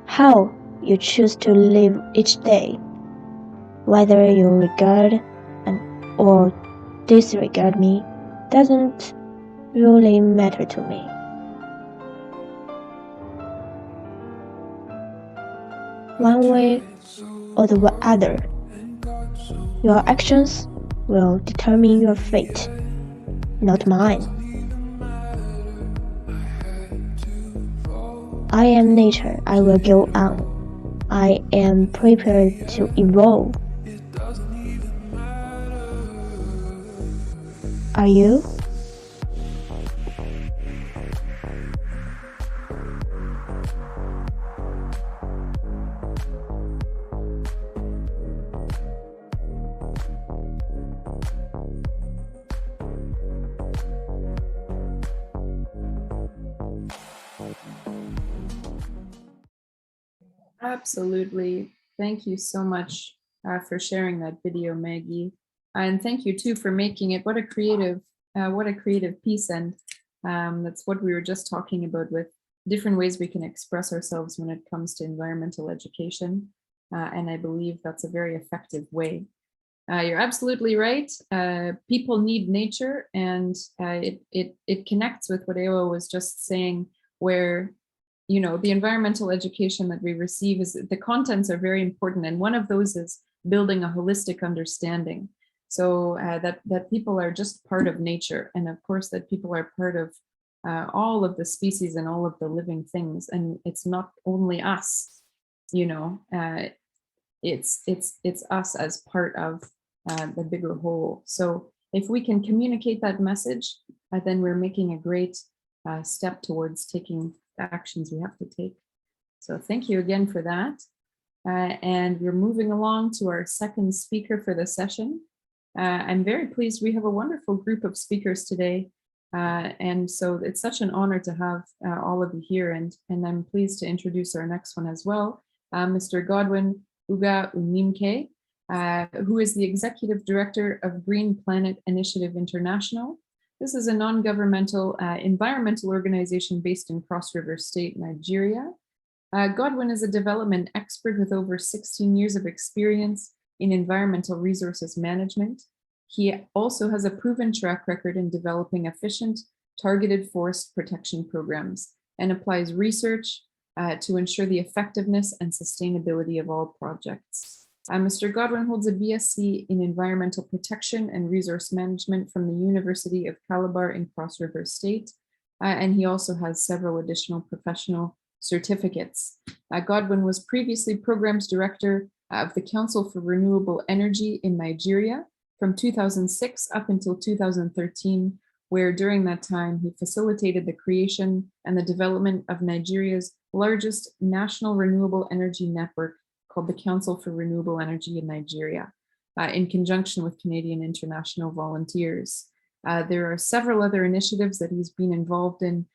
How you choose to live each day, whether you regard or disregard me, doesn't really matter to me. One way or the other, your actions will determine your fate, not mine. I am nature, I will go on. I am prepared to evolve. Are you? Absolutely. Thank you so much for sharing that video, Maggie. And thank you too for making it. What a creative piece. And that's what we were just talking about with different ways we can express ourselves when it comes to environmental education. And I believe that's a very effective way. You're absolutely right. People need nature, and it connects with what Ewa was just saying, where the environmental education that we receive is the contents are very important, and one of those is building a holistic understanding. So that people are just part of nature, and of course that people are part of all of the species and all of the living things, and it's not only us. It's us as part of the bigger whole. So if we can communicate that message, then we're making a great step towards taking the actions we have to take. So thank you again for that. And we're moving along to our second speaker for the session. I'm very pleased we have a wonderful group of speakers today. And so it's such an honor to have all of you here, and I'm pleased to introduce our next one as well, Mr. Godwin Uga Unimke, who is the Executive Director of Green Planet Initiative International. This is a non-governmental environmental organization based in Cross River State, Nigeria. Godwin is a development expert with over 16 years of experience in environmental resources management. He also has a proven track record in developing efficient, targeted forest protection programs and applies research to ensure the effectiveness and sustainability of all projects. Mr. Godwin holds a BSc in Environmental Protection and Resource Management from the University of Calabar in Cross River State, and he also has several additional professional certificates. Godwin was previously Programs Director of the Council for Renewable Energy in Nigeria from 2006 up until 2013, where during that time he facilitated the creation and the development of Nigeria's largest national renewable energy network called the Council for Renewable Energy in Nigeria, in conjunction with Canadian International Volunteers. There are several other initiatives that he's been involved in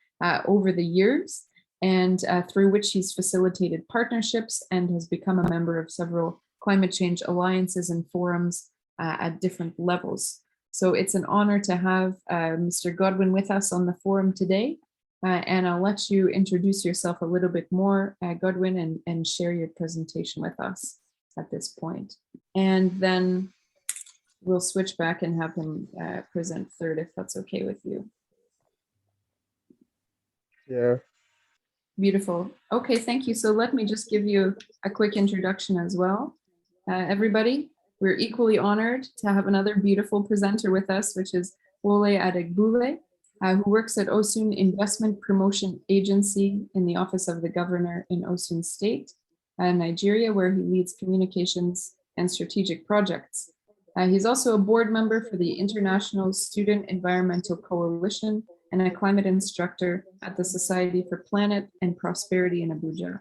over the years, and through which he's facilitated partnerships and has become a member of several climate change alliances and forums at different levels. So it's an honor to have Mr. Godwin with us on the forum today. And I'll let you introduce yourself a little bit more, Godwin, and share your presentation with us at this point. And then we'll switch back and have him present third, if that's okay with you. Yeah. Beautiful. Okay, thank you. So let me just give you a quick introduction as well. Everybody, we're equally honored to have another beautiful presenter with us, which is Wole Adegbule, who works at Osun Investment Promotion Agency in the Office of the Governor in Osun State, Nigeria, where he leads communications and strategic projects. He's also a board member for the International Student Environmental Coalition and a climate instructor at the Society for Planet and Prosperity in Abuja.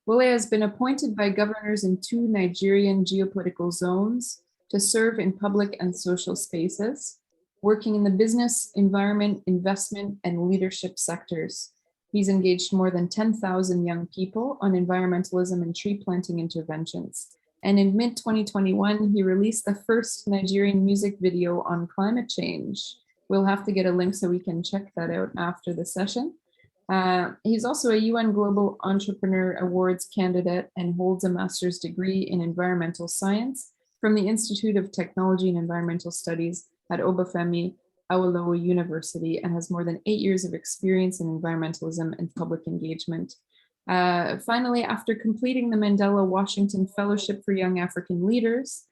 Wole has been appointed by governors in 2 Nigerian geopolitical zones to serve in public and social spaces, working in the business, environment, investment, and leadership sectors. He's engaged more than 10,000 young people on environmentalism and tree planting interventions. And in mid-2021, he released the first Nigerian music video on climate change. We'll have to get a link so we can check that out after the session. He's also a UN Global Entrepreneur Awards candidate and holds a master's degree in environmental science from the Institute of Technology and Environmental Studies at Obafemi Awolowo University, and has more than 8 years of experience in environmentalism and public engagement. Finally, after completing the Mandela Washington Fellowship for Young African Leaders,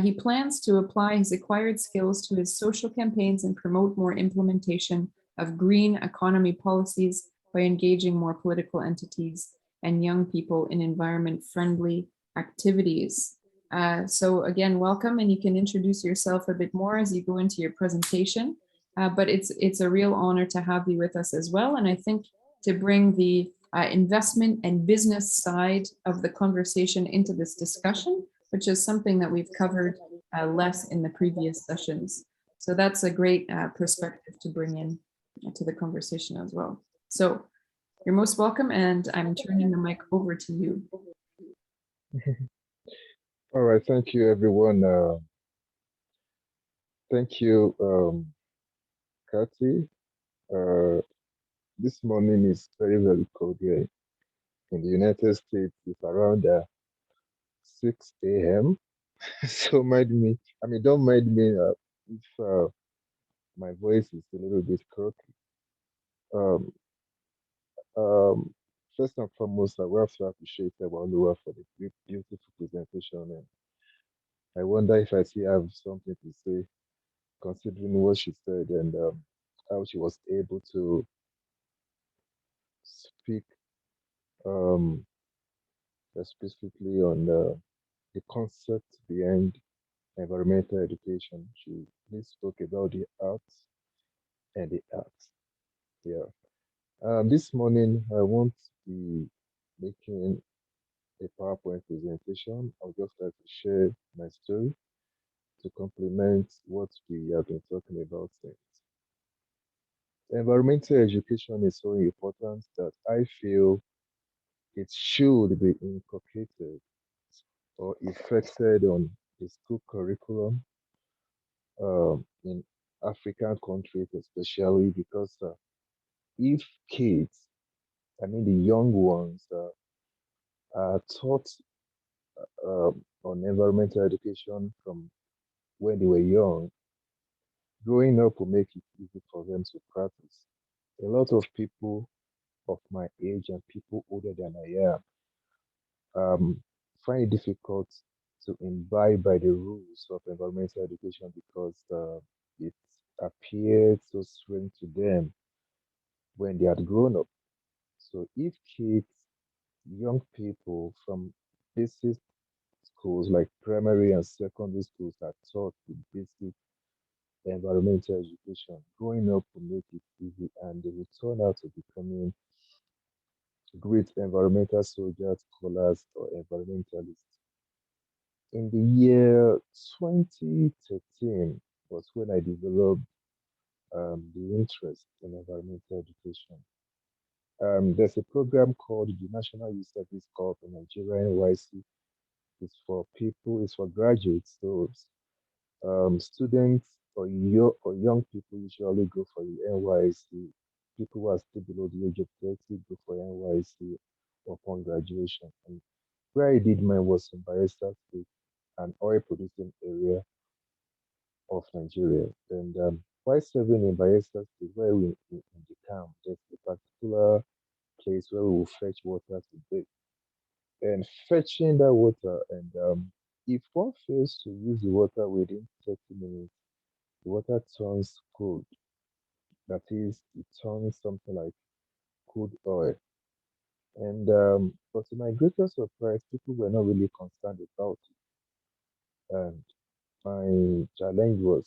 he plans to apply his acquired skills to his social campaigns and promote more implementation of green economy policies by engaging more political entities and young people in environment-friendly activities. So again, welcome, and you can introduce yourself a bit more as you go into your presentation. But it's a real honor to have you with us as well. And I think to bring the investment and business side of the conversation into this discussion, which is something that we've covered less in the previous sessions. So that's a great perspective to bring in to the conversation as well. So you're most welcome, and I'm turning the mic over to you. All right, thank you, everyone. Thank you, Kathy. this morning is very, very cold here in the United States. It's around 6 a.m. So mind me, I mean, don't mind me if my voice is a little bit croaky. Um, um, First and foremost, I want to appreciate Oluwa for the great, beautiful presentation. And I wonder if I still have something to say, considering what she said and how she was able to speak um, specifically on the concept behind environmental education. She really spoke about the arts and the arts. Yeah. This morning, I want to be making a PowerPoint presentation. I would just like to share my story to complement what we have been talking about since. Environmental education is so important that I feel it should be inculcated or effected on the school curriculum in African countries, especially because if kids, I mean the young ones, are taught on environmental education from when they were young, growing up will make it easy for them to practice. A lot of people of my age and people older than I am find it difficult to imbibe by the rules of environmental education because it appeared so strange to them when they had grown up. So if kids, young people from basic schools like primary and secondary schools are taught the basic environmental education, growing up will make it easy and they will turn out to becoming great environmental soldiers, scholars, or environmentalists. In the year 2013 was when I developed the interest in environmental education. There's a program called the National Youth Service Corps in Nigeria, NYC. It's for people, it's for graduates. So students or young people usually go for the NYC. People who are still below the age of 30 go for NYC upon graduation. And where I did mine was in Bayelsa State, an oil producing area of Nigeria. And while serving in Bayelsa State, where we in the camp, there's a particular place where we will fetch water to drink. And fetching that water, and if one fails to use the water within 30 minutes, the water turns cold. That is, it turns something like crude oil. And but to my greatest surprise, people were not really concerned about it. And my challenge was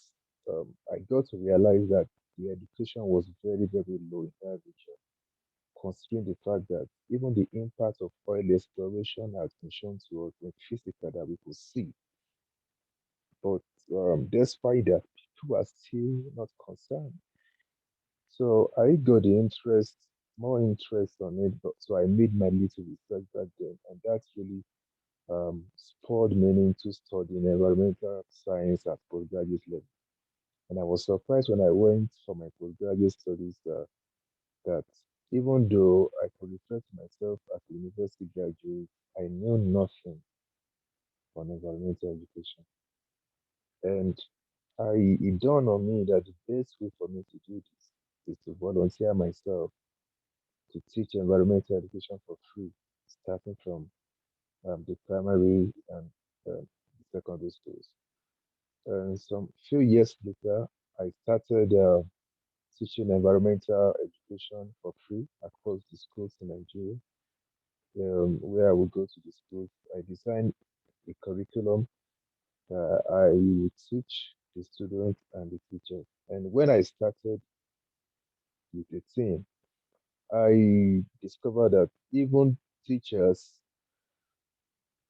I got to realize that the education was very, very low in that region, considering the fact that even the impact of oil exploration has been shown to us in physical that we could see. But despite that, people are still not concerned. So I got the interest, more interest on it. But so I made my little research back then, and that's really spurred me into studying environmental science at postgraduate level. And I was surprised when I went for my postgraduate studies that even though I could refer to myself as a university graduate, I knew nothing on environmental education. And it dawned on me that the best way for me to do this is to volunteer myself to teach environmental education for free, starting from the primary and secondary schools. And some few years later, I started teaching environmental education for free across the schools in Nigeria, where I would go to the schools. I designed a curriculum I would teach the students and the teachers. And when I started with the team, I discovered that even teachers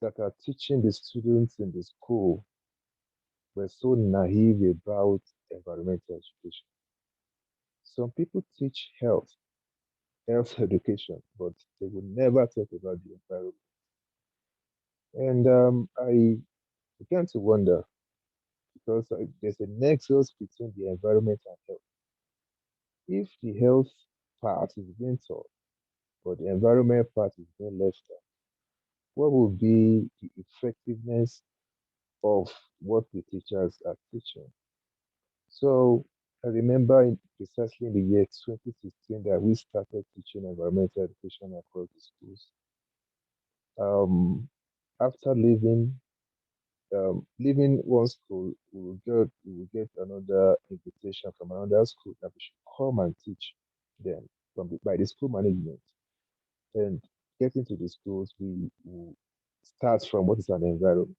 that are teaching the students in the school were so naive about environmental education. Some people teach health education, but they will never talk about the environment. And I began to wonder because there's a nexus between the environment and health. If the health part is being taught, but the environment part is being left out. What will be the effectiveness of what the teachers are teaching? So I remember precisely in the year 2016 that we started teaching environmental education across the schools. After leaving one school, we will get another invitation from another school that we should come and teach them by the school management. And getting to the schools, we will start from what is an environment.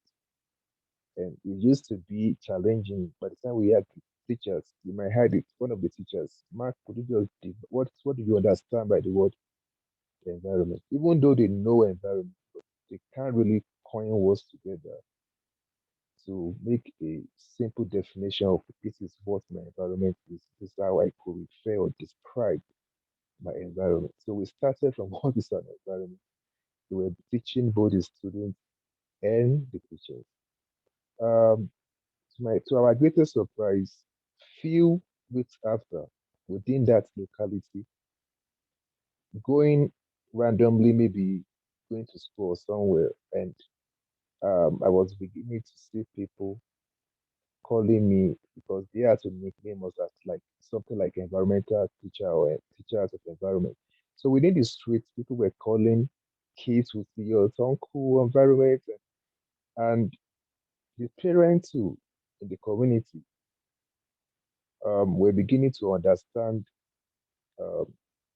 And it used to be challenging. By the time we had teachers, you might have it, one of the teachers, Mark, could you just what do you understand by the word environment? Even though they know environment, but they can't really coin words together to make a simple definition of this is what my environment is. This is how I could refer or describe my environment. So we started from what is an environment. We were teaching both the students and the teachers. Um, to our greatest surprise, few weeks after, within that locality, going randomly, maybe going to school or somewhere, and I was beginning to see people calling me because they had to nickname us as like something like environmental teacher or a teacher of environment. So within the streets, people were calling kids with your uncle environment, and the parents too in the community were beginning to understand um,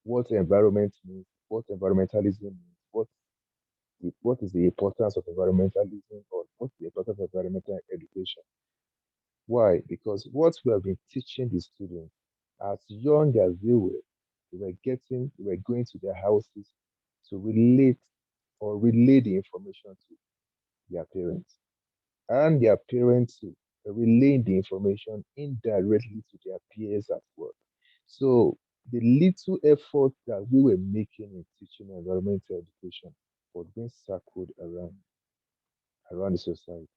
what environment means, what environmentalism means, what is the importance of environmentalism, or what's the importance of environmental education. Why? Because what we have been teaching the students as young as they were going to their houses to relate or relay the information to their parents. And their parents to relay the information indirectly to their peers at work. So the little effort that we were making in teaching environmental education was being circled around the society.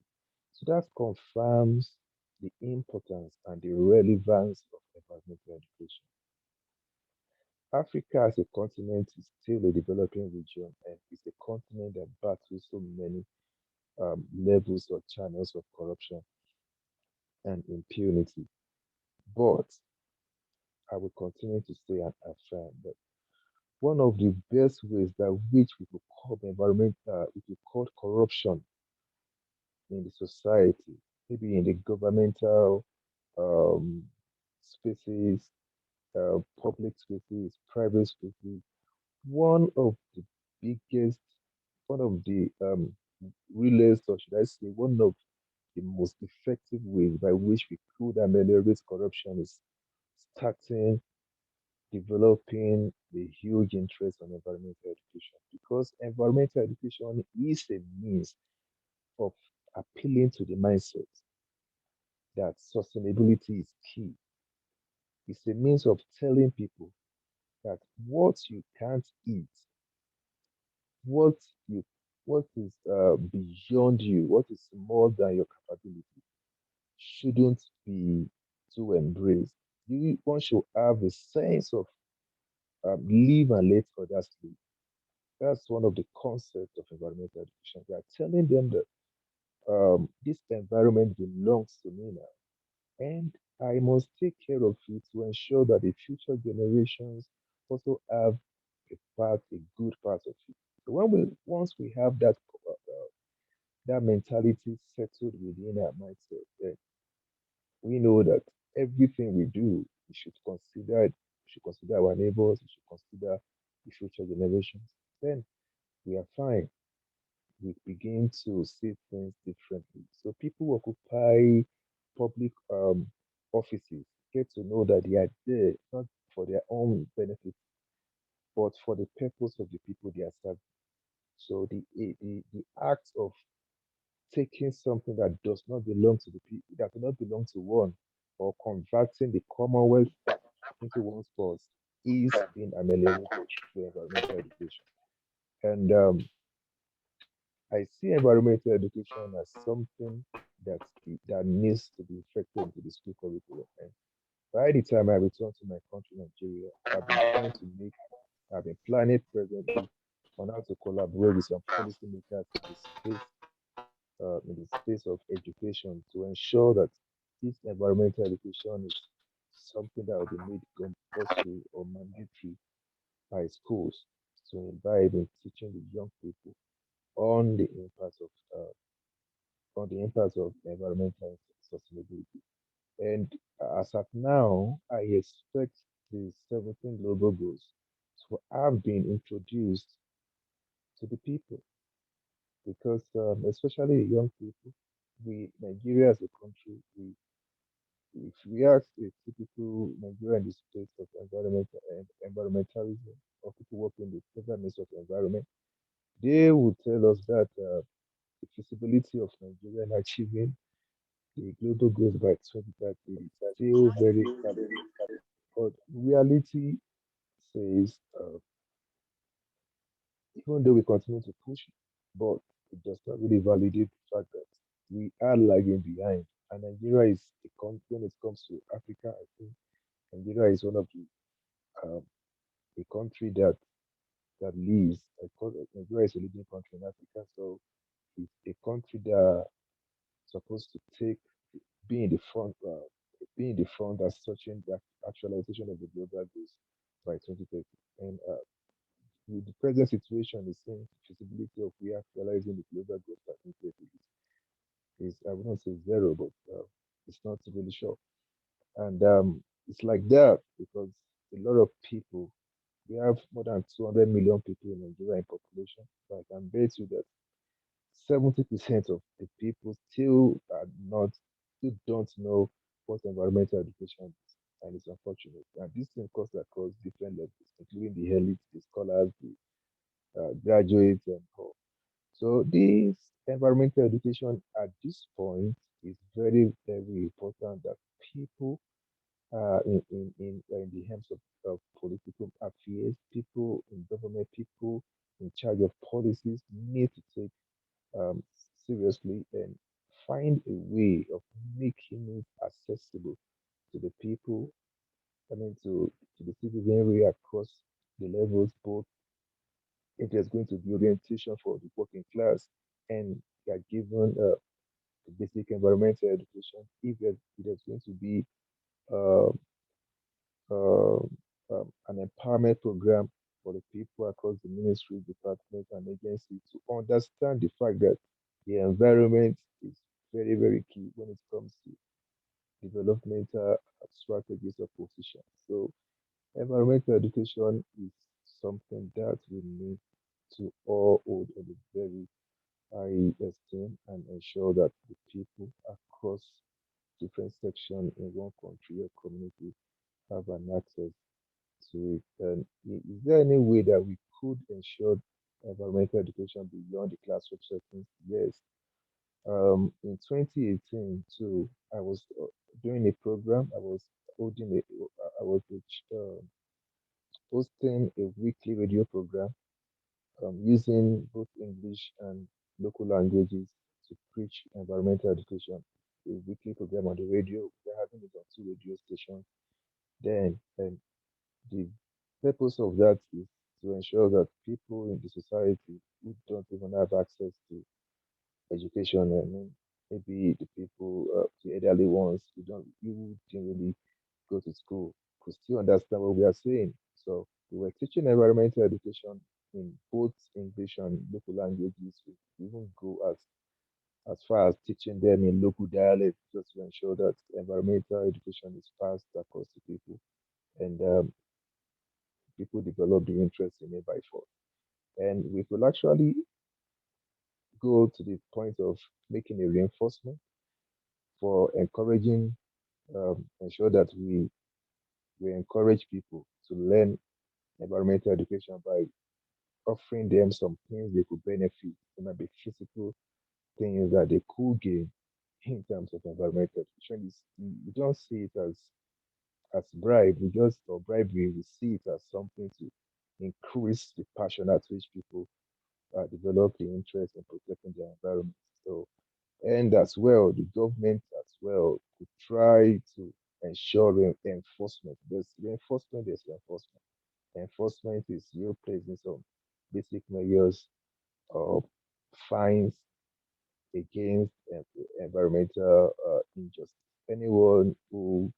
So that confirms the importance and the relevance of environmental education. Africa as a continent is still a developing region and it's a continent that battles so many levels or channels of corruption and impunity. But I will continue to say and affirm that one of the best ways that which we could curb environmental, we could curb corruption in the society, maybe in the governmental um, spaces, public spaces, private spaces. One of the biggest, one of the realest, or should I say, one of the most effective ways by which we could ameliorate corruption is starting developing a huge interest on environmental education because environmental education is a means of appealing to the mindset that sustainability is key. It's a means of telling people that what you can't eat, what you what is beyond you, what is more than your capability, shouldn't be too embraced. One should have a sense of live and let others live. That's one of the concepts of environmental education. We are telling them that this environment belongs to me now, and I must take care of it to ensure that the future generations also have a good part of it. So once we have that mentality settled within our mindset, then we know that everything we do, we should consider it. We should consider our neighbors. We should consider the future generations. Then we are fine. We begin to see things differently. So people who occupy public offices get to know that they are there not for their own benefit, but for the purpose of the people they are serving. So the act of taking something that does not belong to the people, that does not belong to one, or converting the commonwealth into one's purse is being ameliorated through environmental education. And I see environmental education as something that needs to be factored into the school curriculum. And By the time I return to my country, Nigeria, I've been planning presently on how to collaborate with some policymakers in the space of education to ensure that this environmental education is something that will be made compulsory or mandatory by schools to imbibe in teaching the young people on the impacts of environmental sustainability. And as of now, I expect the 17 global goals to have been introduced to the people because, especially young people, Nigeria as a country, if we ask a typical Nigerian in the space of environmentalism or people working in the federal ministry of environment, they would tell us that the feasibility of Nigeria in achieving the global goals by 2030 is still very far. But reality says, even though we continue to push it, but it does not really validate the fact that we are lagging behind. And Nigeria is when it comes to Africa, I think Nigeria is one of um, the country that leads. Nigeria is a leading country in Africa, so it's a country that supposed to be in the front as such in the actualization of the global goals by 2030. And with the present situation, the same feasibility of reactualizing the global goals by 2030 is I wouldn't say zero, but it's not really sure. And it's like that because a lot of people, we have more than 200 million people in Nigeria in population. So I can bet you that 70% of the people still don't know what environmental education is. And it's unfortunate. And this thing comes across different levels, including the elites, the scholars, the graduates, and all. So this environmental education at this point is very, very important that people in the hands of political affairs, people in government, people in charge of policies need to take um, seriously and find a way of making it accessible to the people, to the citizenry across the levels, both if there's going to be orientation for the working class and they are given basic environmental education, if there's going to be uh, uh, an empowerment program for the people across the ministry, departments, and agencies to understand the fact that the environment is very, very key when it comes to developmental strategies of position. So, environmental education is something that we need to all hold in a very high esteem and ensure that the people across different sections in one country or community have an access to it. And is there any way that we could ensure environmental education beyond the classroom settings? Yes. In 2018, too, I was doing a program. I was hosting a weekly radio program using both English and local languages to preach environmental education. A weekly program on the radio. We're having it on two radio stations. Then, and the purpose of that is to ensure that people in the society who don't even have access to education, maybe the people, the elderly ones who didn't really go to school, could still understand what we are saying. So we were teaching environmental education in both English and local languages. We even go as far as teaching them in local dialect just to ensure that environmental education is passed across to people and people develop the interest in it by force. And we could actually go to the point of making a reinforcement for encouraging, ensure that we encourage people to learn environmental education by offering them some things they could benefit. It might be physical things that they could gain in terms of environmental education. We don't see it as bribe, or bribery, we see it as something to increase the passion at which people develop the interest in protecting their environment. So, and as well, the government as well could try to ensure enforcement. There's reinforcement, there's enforcement. Enforcement is you placing some basic measures of fines against environmental injustice. Anyone who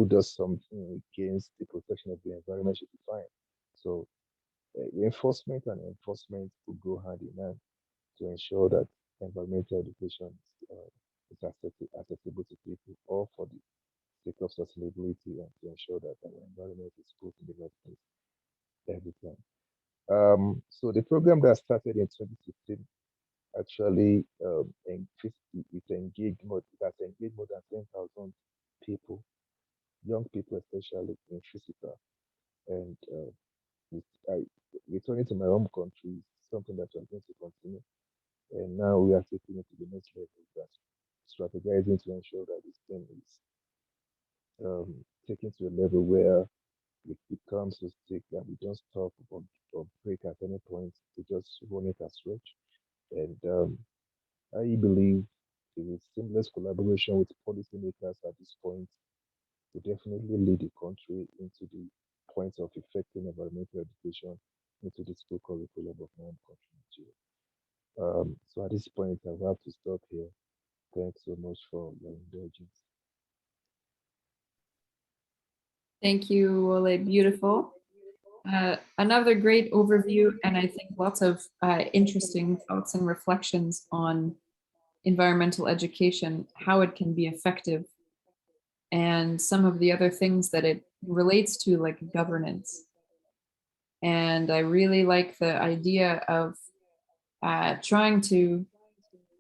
does something against the protection of the environment should be fined. So reinforcement and enforcement will go hand in hand to ensure that environmental education is accessible to people, all for the sake of sustainability and to ensure that our environment is put in the right place every time. So the program that started in 2016 actually it engaged more than 10,000 people, young people especially, in physical. And returning to my home country is something that we're going to continue. And now we are taking it to the next level, that strategizing to ensure that this thing is taken to a level where it becomes a stick that we don't stop or break at any point. We just run it as stretch. And I believe the seamless collaboration with policymakers at this point will definitely lead the country into the point of effective environmental education into the school curriculum of my own country, Nigeria. So at this point, I will have to stop here. Thanks so much for your indulgence. Thank you, Wole. Beautiful. Another great overview, and I think lots of interesting thoughts and reflections on environmental education, how it can be effective, and some of the other things that it relates to, like governance. And I really like the idea of trying to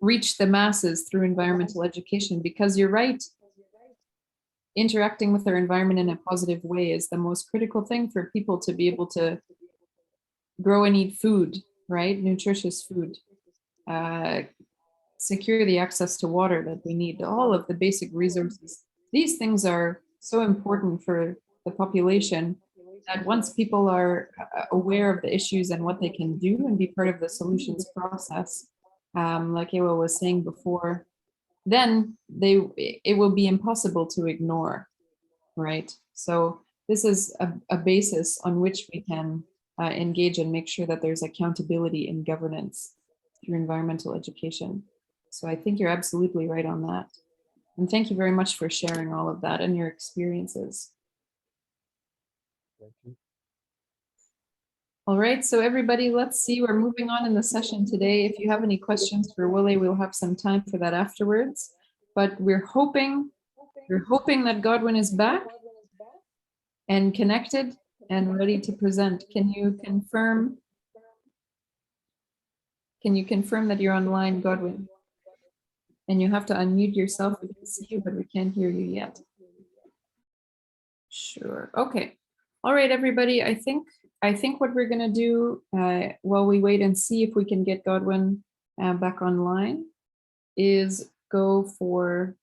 reach the masses through environmental education, because you're right, interacting with their environment in a positive way is the most critical thing for people to be able to grow and eat food, right? Nutritious food, secure the access to water that we need, all of the basic resources. These things are so important for the population that once people are aware of the issues and what they can do and be part of the solutions process, like Ewa was saying before, then it will be impossible to ignore, right? So this is a basis on which we can engage and make sure that there's accountability in governance through environmental education. So I think you're absolutely right on that. And thank you very much for sharing all of that and your experiences. Thank you. All right, so everybody, let's see, we're moving on in the session today. If you have any questions for Wole, we'll have some time for that afterwards. But we're hoping that Godwin is back and connected and ready to present. Can you confirm that you're online, Godwin? And you have to unmute yourself. We can see you, but we can't hear you yet. Sure. Okay. All right, everybody. I think what we're going to do while we wait and see if we can get Godwin back online is go for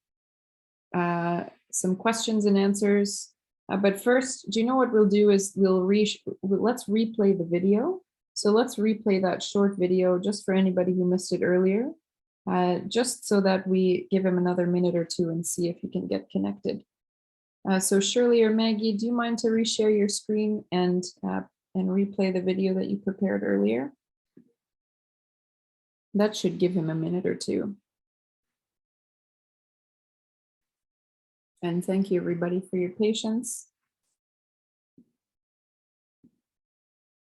some questions and answers. But first, do you know what we'll do is let's replay the video. So let's replay that short video just for anybody who missed it earlier, just so that we give him another minute or two and see if he can get connected. So Shirley or Maggie, do you mind to reshare your screen and replay the video that you prepared earlier? That should give him a minute or two. And thank you everybody for your patience.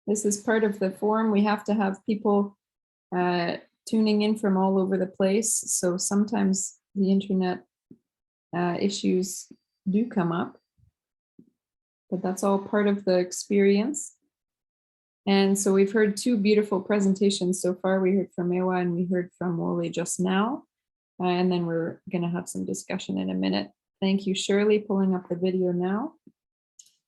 This is part of the forum. We have to have people tuning in from all over the place. So sometimes the internet issues do come up, but that's all part of the experience. And so we've heard two beautiful presentations so far. We heard from Ewa and we heard from Wole just now. And then we're going to have some discussion in a minute. Thank you, Shirley, pulling up the video now.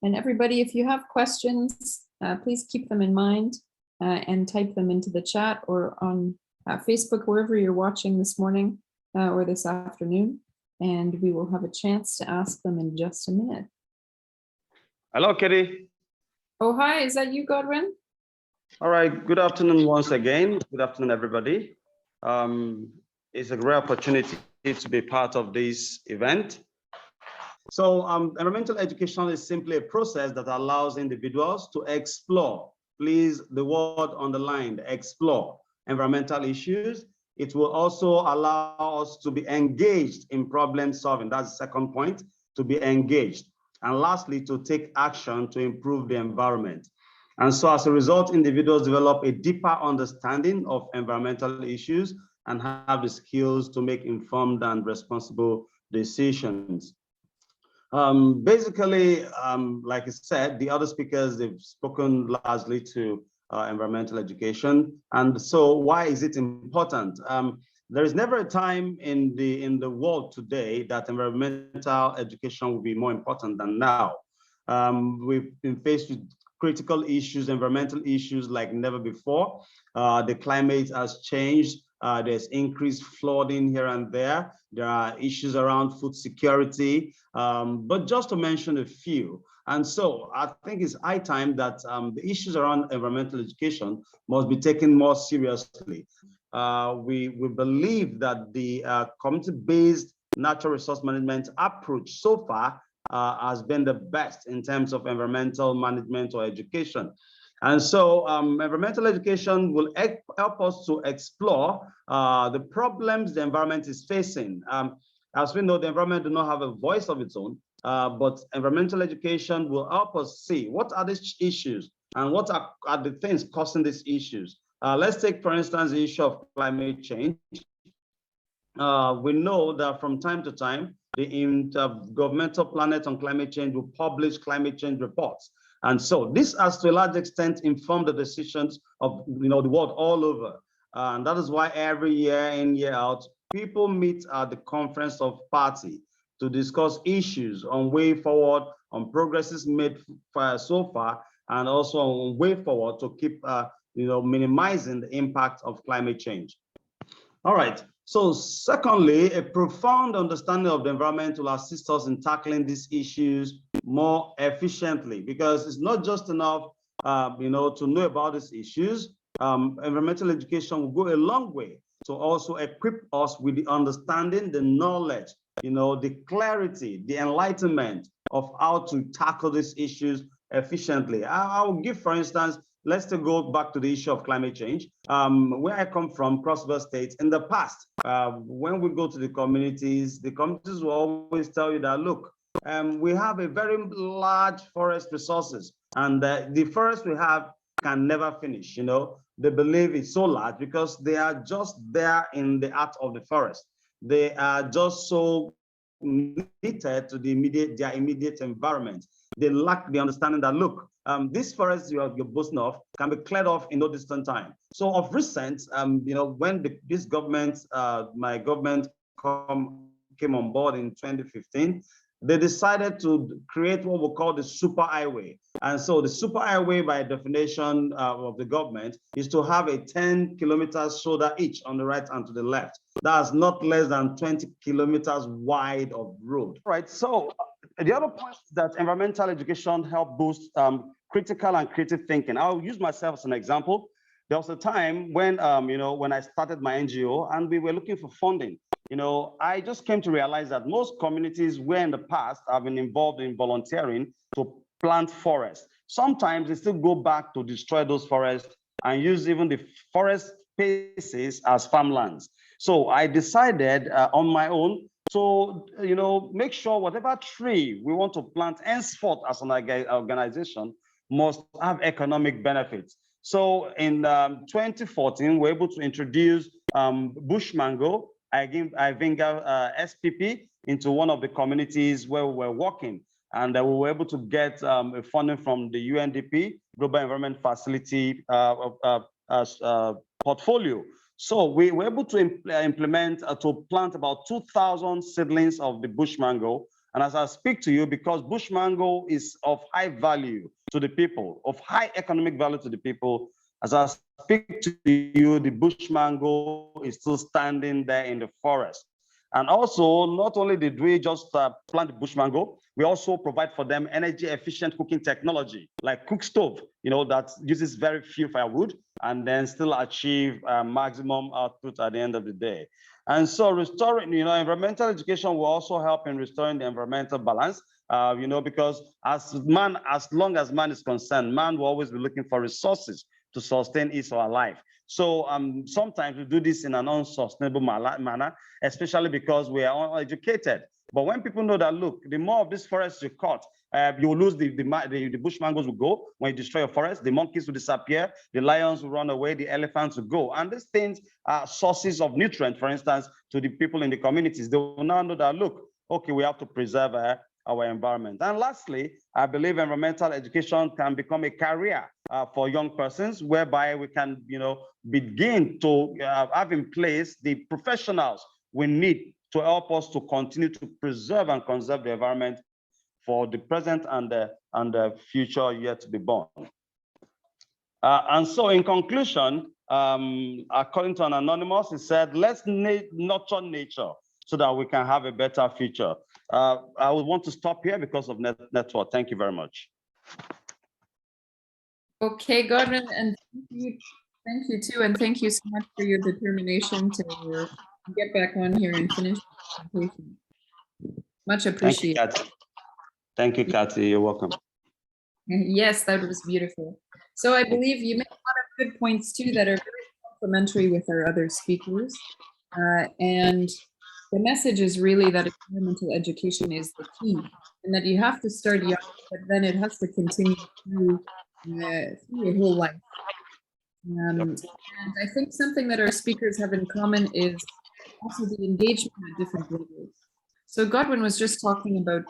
And everybody, if you have questions, please keep them in mind and type them into the chat or on Facebook, wherever you're watching this morning or this afternoon. And we will have a chance to ask them in just a minute. Hello, Katie. Oh, hi, is that you, Godwin? All right, good afternoon once again. Good afternoon, everybody. It's a great opportunity to be part of this event. So environmental education is simply a process that allows individuals to explore, please, the word underlined, explore environmental issues. It will also allow us to be engaged in problem solving. That's the second point, to be engaged. And lastly, to take action to improve the environment. And so as a result, individuals develop a deeper understanding of environmental issues and have the skills to make informed and responsible decisions. Basically, like I said, the other speakers, they've spoken largely to environmental education. And so why is it important? There is never a time in the world today that environmental education will be more important than now. We've been faced with critical issues, environmental issues like never before. The climate has changed. There's increased flooding here and there. There are issues around food security, but just to mention a few. And so I think it's high time that the issues around environmental education must be taken more seriously. We believe that the community-based natural resource management approach so far has been the best in terms of environmental management or education. And so environmental education will help us to explore the problems the environment is facing. As we know, the environment does not have a voice of its own, but environmental education will help us see what are these issues and what are the things causing these issues. Let's take, for instance, the issue of climate change. We know that from time to time, the Intergovernmental Planet on Climate Change will publish climate change reports. And so this has to a large extent informed the decisions of the world all over. And that is why every year in, year out, people meet at the Conference of Party to discuss issues on way forward, on progresses made so far, and also on way forward to keep minimizing the impact of climate change. All right. So secondly, a profound understanding of the environment will assist us in tackling these issues more efficiently, because it's not just enough, to know about these issues. Environmental education will go a long way to also equip us with the understanding, the knowledge, the clarity, the enlightenment of how to tackle these issues efficiently. I will give, for instance, let's go back to the issue of climate change. Where I come from, Cross River State, in the past, when we go to the communities will always tell you that, look, we have a very large forest resources, and the forest we have can never finish. They believe it's so large because they are just there in the heart of the forest. They are just so knitted to their immediate environment. They lack the understanding that, look, this forest you're boasting of can be cleared off in no distant time. So of recent, when this government, my government came on board in 2015, they decided to create what we call the super highway. And so the super highway, by definition of the government, is to have a 10 kilometers shoulder each on the right and to the left. That's not less than 20 kilometers wide of road. Right. So the other point is that environmental education helps boost critical and creative thinking. I'll use myself as an example. There was a time when, when I started my NGO and we were looking for funding. I just came to realize that most communities were in the past have been involved in volunteering to plant forests. Sometimes they still go back to destroy those forests and use even the forest spaces as farmlands. So I decided on my own to, make sure whatever tree we want to plant henceforth as an organization must have economic benefits. So in 2014, we're able to introduce bush mango, Ivinga SPP, into one of the communities where we were working. And we were able to get funding from the UNDP, Global Environment Facility portfolio. So we were able to implement, to plant about 2,000 seedlings of the bush mango. And as I speak to you, because bush mango is of high value to the people, of high economic value to the people, as I speak to you, the bush mango is still standing there in the forest. And also, not only did we just plant the bush mango, we also provide for them energy efficient cooking technology, like cook stove, that uses very few firewood and then still achieve maximum output at the end of the day. And so restoring, environmental education will also help in restoring the environmental balance, because as long as man is concerned, man will always be looking for resources to sustain his or her life. So sometimes we do this in an unsustainable manner, especially because we are uneducated. But when people know that, look, the more of this forest you cut, you will lose the bush mangoes will go. When you destroy your forest, the monkeys will disappear, the lions will run away, the elephants will go. And these things are sources of nutrient, for instance, to the people in the communities. They will now know that, look, okay, we have to preserve our environment. And lastly, I believe environmental education can become a career for young persons, whereby we can, begin to have in place the professionals we need to help us to continue to preserve and conserve the environment for the present and the future yet to be born. And so in conclusion, according to an anonymous, he said, let's nurture nature so that we can have a better future. I would want to stop here because of network. Thank you very much. Okay, Godwin, and thank you too, and thank you so much for your determination to get back on here and finish the presentation. Much appreciated. Thank you, Kathy. You're welcome. Yes, that was beautiful. So I believe you made a lot of good points too that are very complementary with our other speakers. And the message is really that environmental education is the key, and that you have to start young, but then it has to continue through your whole life. And I think something that our speakers have in common is also the engagement at different levels. So Godwin was just talking about,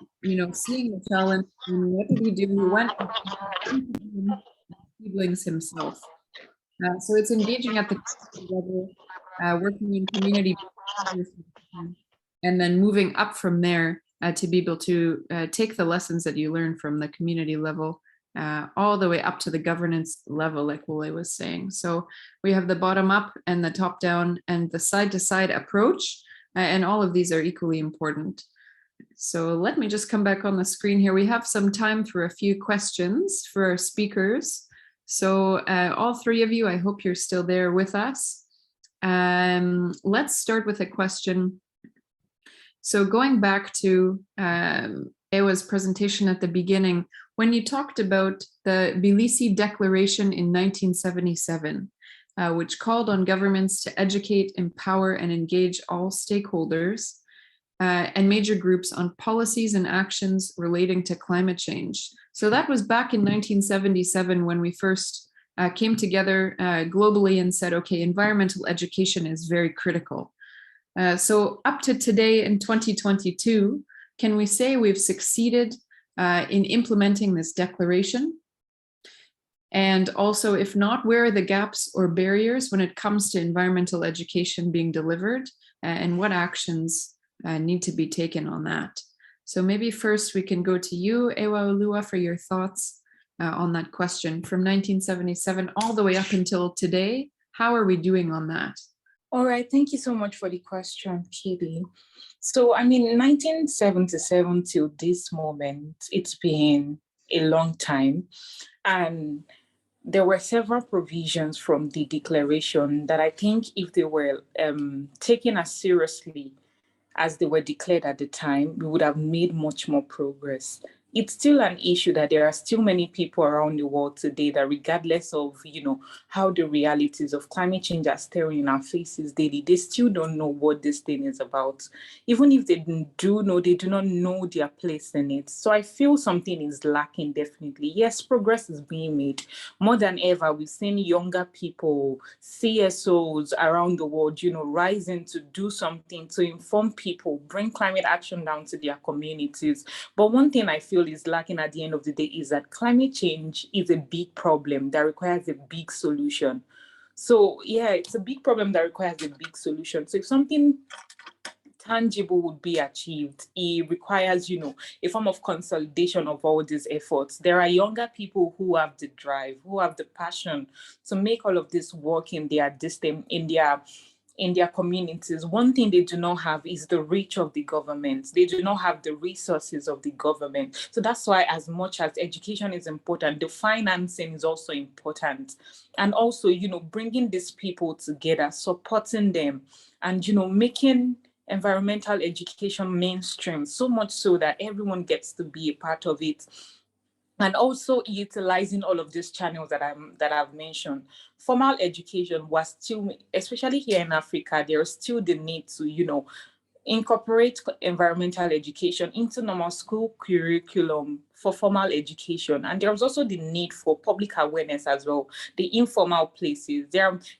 seeing the challenge, and what did he do? He went to seedlings himself. So it's engaging at the level, working in community, and then moving up from there to be able to take the lessons that you learn from the community level all the way up to the governance level, like Wole was saying. So we have the bottom up and the top down and the side to side approach, and all of these are equally important. So let me just come back on the screen here. We have some time for a few questions for our speakers. So all three of you, I hope you're still there with us. Let's start with a question. So going back to Ewa's presentation at the beginning, when you talked about the Tbilisi Declaration in 1977, which called on governments to educate, empower, and engage all stakeholders and major groups on policies and actions relating to climate change. So that was back in 1977 when we first came together globally and said, okay, environmental education is very critical. So up to today in 2022, can we say we've succeeded in implementing this declaration? And also, if not, where are the gaps or barriers when it comes to environmental education being delivered, and what actions need to be taken on that? So maybe first we can go to you, Ewa Olua, for your thoughts on that question from 1977 all the way up until today. How are we doing on that? All right, thank you so much for the question, Katie. So, 1977 till this moment, it's been a long time. And there were several provisions from the declaration that I think if they were taken as seriously as they were declared at the time, we would have made much more progress. It's still an issue that there are still many people around the world today that, regardless of, how the realities of climate change are staring in our faces daily, they still don't know what this thing is about. Even if they do know, they do not know their place in it. So I feel something is lacking, definitely. Yes, progress is being made. More than ever, we've seen younger people, CSOs around the world, rising to do something to inform people, bring climate action down to their communities. But one thing I feel is lacking at the end of the day is that climate change is a big problem that requires a big solution. So yeah, it's a big problem that requires a big solution. So if something tangible would be achieved, it requires, a form of consolidation of all these efforts. There are younger people who have the drive, who have the passion to make all of this work in their in their communities, one thing they do not have is the reach of the government. They do not have the resources of the government. So that's why, as much as education is important, the financing is also important. And also, bringing these people together, supporting them, and, making environmental education mainstream, so much so that everyone gets to be a part of it. And also utilizing all of these channels that I've mentioned. Formal education was still, especially here in Africa, there's still the need to, incorporate environmental education into normal school curriculum for formal education. And there was also the need for public awareness as well, the informal places.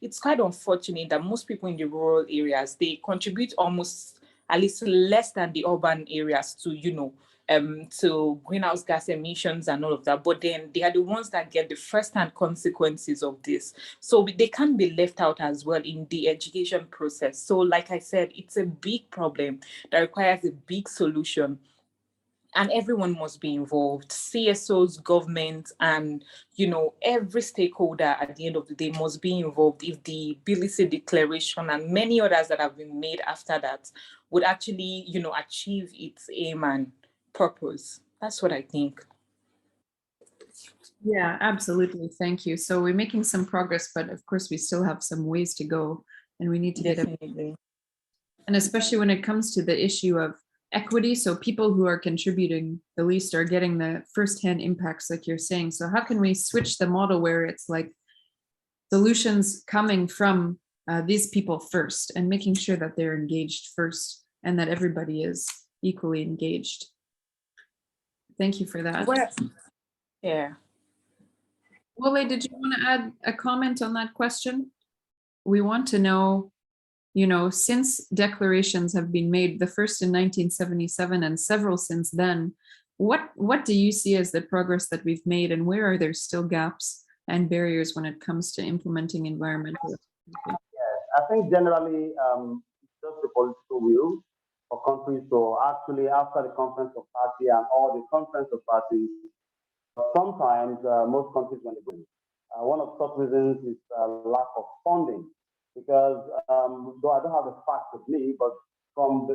It's quite unfortunate that most people in the rural areas, they contribute almost at least less than the urban areas to greenhouse gas emissions and all of that. But then they are the ones that get the first-hand consequences of this. So they can't be left out as well in the education process. So like I said, it's a big problem that requires a big solution. And everyone must be involved. CSOs, government, and every stakeholder at the end of the day must be involved if the Tbilisi Declaration and many others that have been made after that would actually, achieve its aim and purpose. That's what I think. Yeah, absolutely. Thank you. So we're making some progress, but of course we still have some ways to go, and we need to get Definitely. And especially when it comes to the issue of equity. So people who are contributing the least are getting the firsthand impacts, like you're saying. So how can we switch the model where it's like solutions coming from these people first, and making sure that they're engaged first and that everybody is equally engaged? Thank you for that. Well, yeah. Wole, did you want to add a comment on that question? We want to know, since declarations have been made, the first in 1977 and several since then, what do you see as the progress that we've made, and where are there still gaps and barriers when it comes to implementing environmental? Yes, I think generally it's just the political will for countries. So actually, after the Conference of Parties and all the Conference of Parties, sometimes most countries, when they go, one of the top reasons is lack of funding. Because though I don't have the facts with me, but from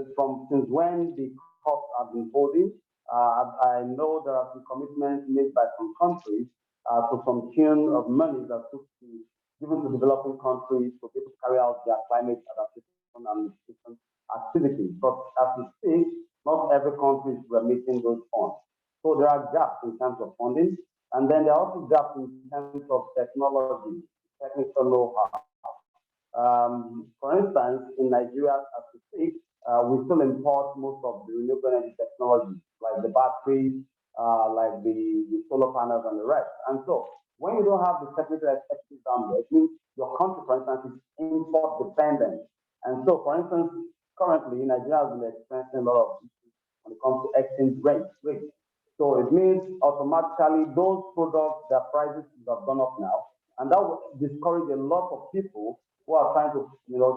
since when the COP have been holding, I know there are some commitments made by some countries to some tune of money that should be given to developing countries to be able to carry out their climate adaptation and mitigation activities. But as we speak, not every country is remitting those funds. So there are gaps in terms of funding, and then there are also gaps in terms of technology, technical know-how. For instance, in Nigeria, as we speak, we still import most of the renewable energy technology, like the batteries, like the solar panels and the rest. And so when you don't have the technical expertise down there, it means your country, for instance, is import dependent. And so, for instance, currently Nigeria has been experiencing a lot of issues when it comes to exchange rates. So it means automatically those products, their prices have gone up now. And that will discourage a lot of people who are trying to,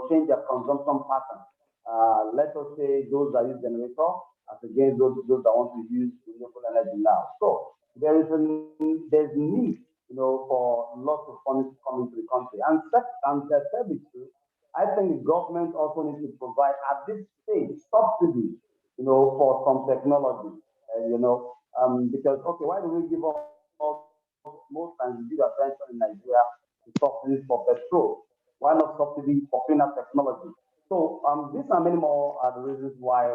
change their consumption pattern. Let us say those that use generator, as against those that want to use renewable energy now. So there's need, for lots of funds coming to the country. And thirdly, I think the government also needs to provide at this stage subsidies, for some technology, because why do we give up most times we give attention in Nigeria to subsidies for petrol? Why not subsidies for cleaner technology? So these are many more the reasons why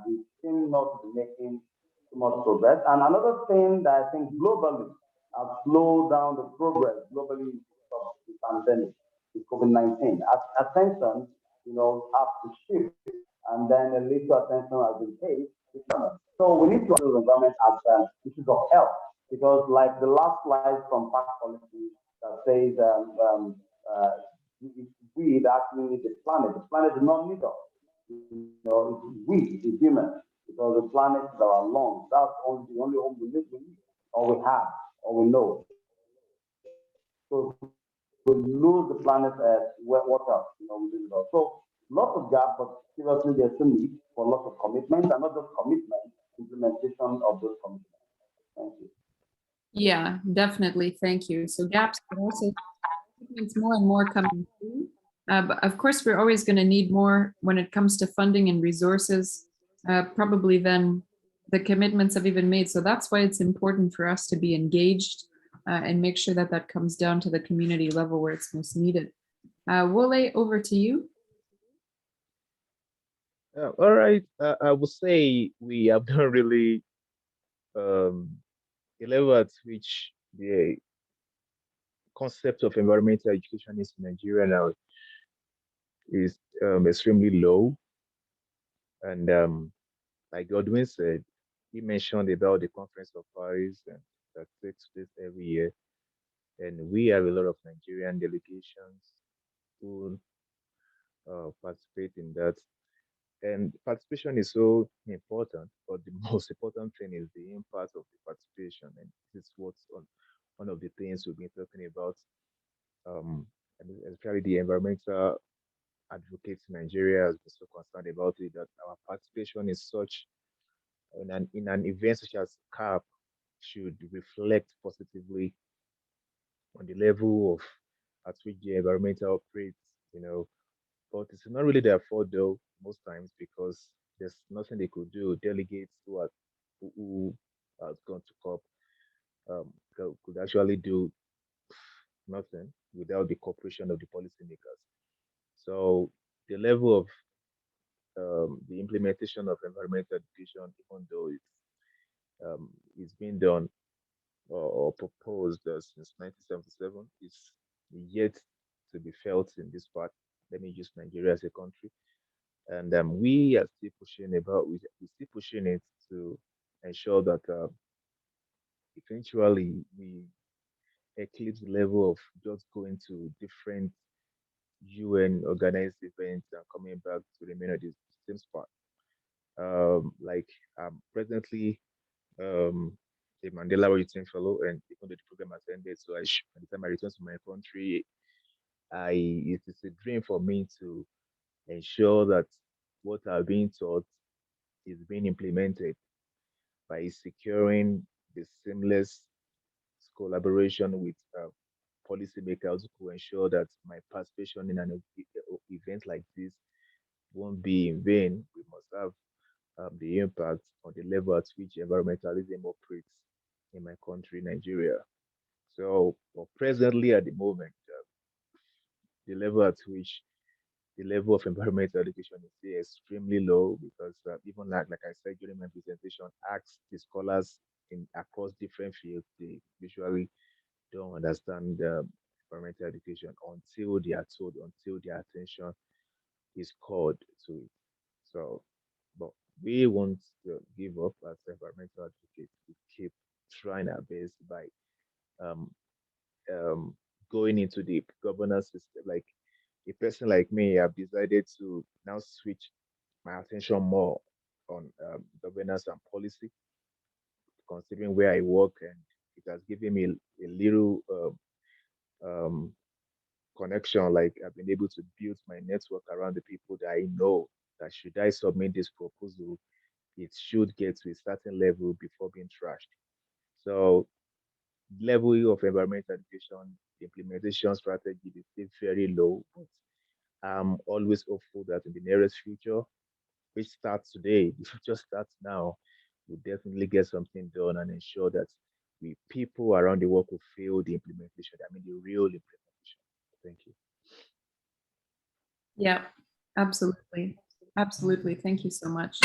we seem not to be making too much progress. And another thing that I think globally has slowed down the progress globally because of the pandemic, the COVID-19. Attention, has to shift, and then a little attention has been paid. So we need to do the environment as issues of health, because like the last slide from Park Policy that says we actually need the planet. The planet does not need us. It's we, the humans, because the planet is our lungs. That's the only home we live, or we have, or we know. So we lose the planet what else? So lots of gaps, but seriously, there's still need for lots of commitment, and not just commitment, implementation of those commitments. Thank you. Yeah, definitely. Thank you. So gaps, but also more and more coming through. But of course, we're always going to need more when it comes to funding and resources, probably than the commitments have even made. So that's why it's important for us to be engaged and make sure that that comes down to the community level where it's most needed. Wole, over to you. All right. I would say we have not really the level at which the concept of environmental education is in Nigeria now is extremely low. And like Godwin said, he mentioned about the Conference of Paris and that takes place every year. And we have a lot of Nigerian delegations who participate in that. And participation is so important, but the most important thing is the impact of the participation. And this is what's on one of the things we've been talking about, and especially the environmental advocates in Nigeria has been so concerned about it that our participation is such in an event such as CAP should reflect positively on the level of at which the environmental operates, you know. But it's not really their fault though, most times because there's nothing they could do. Delegates who has gone to COP could actually do nothing without the cooperation of the policymakers. So the level of the implementation of environmental education, even though it's been done or proposed since 1977, is yet to be felt in this part. Let me use Nigeria as a country, and we are still pushing we're still pushing it to ensure that eventually we eclipse the level of just going to different UN organized events and coming back to remain at the same spot. Like I'm presently a Mandela Return Fellow, and even though the program has ended, so by the time I return to my country, it is a dream for me to ensure that what I've been taught is being implemented by securing the seamless collaboration with policymakers who ensure that my participation in an event like this won't be in vain. We must have the impact on the level at which environmentalism operates in my country, Nigeria. So, but presently at the moment, the level at which the level of environmental education is still extremely low because even like I said during my presentation, ask the scholars in across different fields, they usually don't understand environmental education until they are told, until their attention is called to it. So, but we won't give up as environmental advocates. We keep trying our best by um, um, going into the governance system. Like a person like me, I've decided to now switch my attention more on governance and policy, considering where I work, and it has given me a little um, connection. Like I've been able to build my network around the people that I know that should I submit this proposal, it should get to a certain level before being trashed. So level of environmental education implementation strategy is still very low, but I'm always hopeful that in the nearest future, which starts today, if it just starts now, we'll definitely get something done and ensure that we people around the world will feel the implementation. I mean, the real implementation. Thank you. Yeah, absolutely. Absolutely. Thank you so much.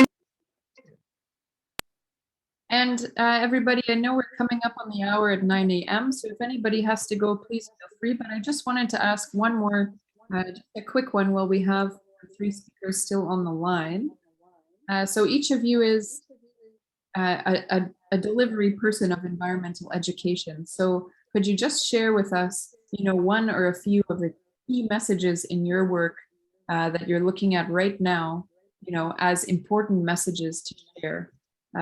And everybody, I know we're coming up on the hour at 9 a.m. So if anybody has to go, please feel free. But I just wanted to ask one more, a quick one while we have 3 speakers still on the line. So each of you is a delivery person of environmental education. So could you just share with us, one or a few of the key messages in your work that you're looking at right now, as important messages to share?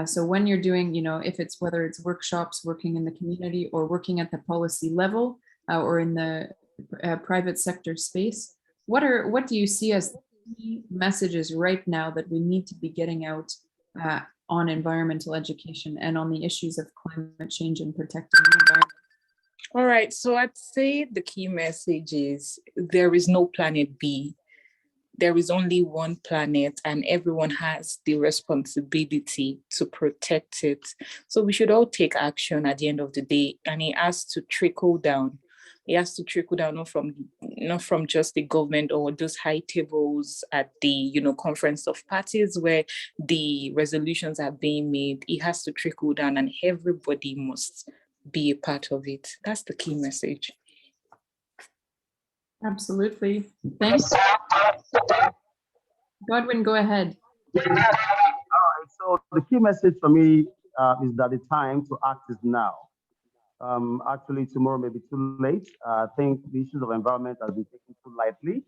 So when you're doing, if it's whether it's workshops, working in the community, or working at the policy level, or in the private sector space, what do you see as key messages right now that we need to be getting out on environmental education and on the issues of climate change and protecting the environment? All right, so I'd say the key message is there is no planet B. There is only one planet, and everyone has the responsibility to protect it. So we should all take action at the end of the day, and it has to trickle down. It has to trickle down not from just the government or those high tables at the conference of parties where the resolutions are being made. It has to trickle down, and everybody must be a part of it. That's the key message. Absolutely. Thanks. Godwin, go ahead. All right, so the key message for me is that the time to act is now. Actually, tomorrow may be too late. I think the issues of environment has been taken too lightly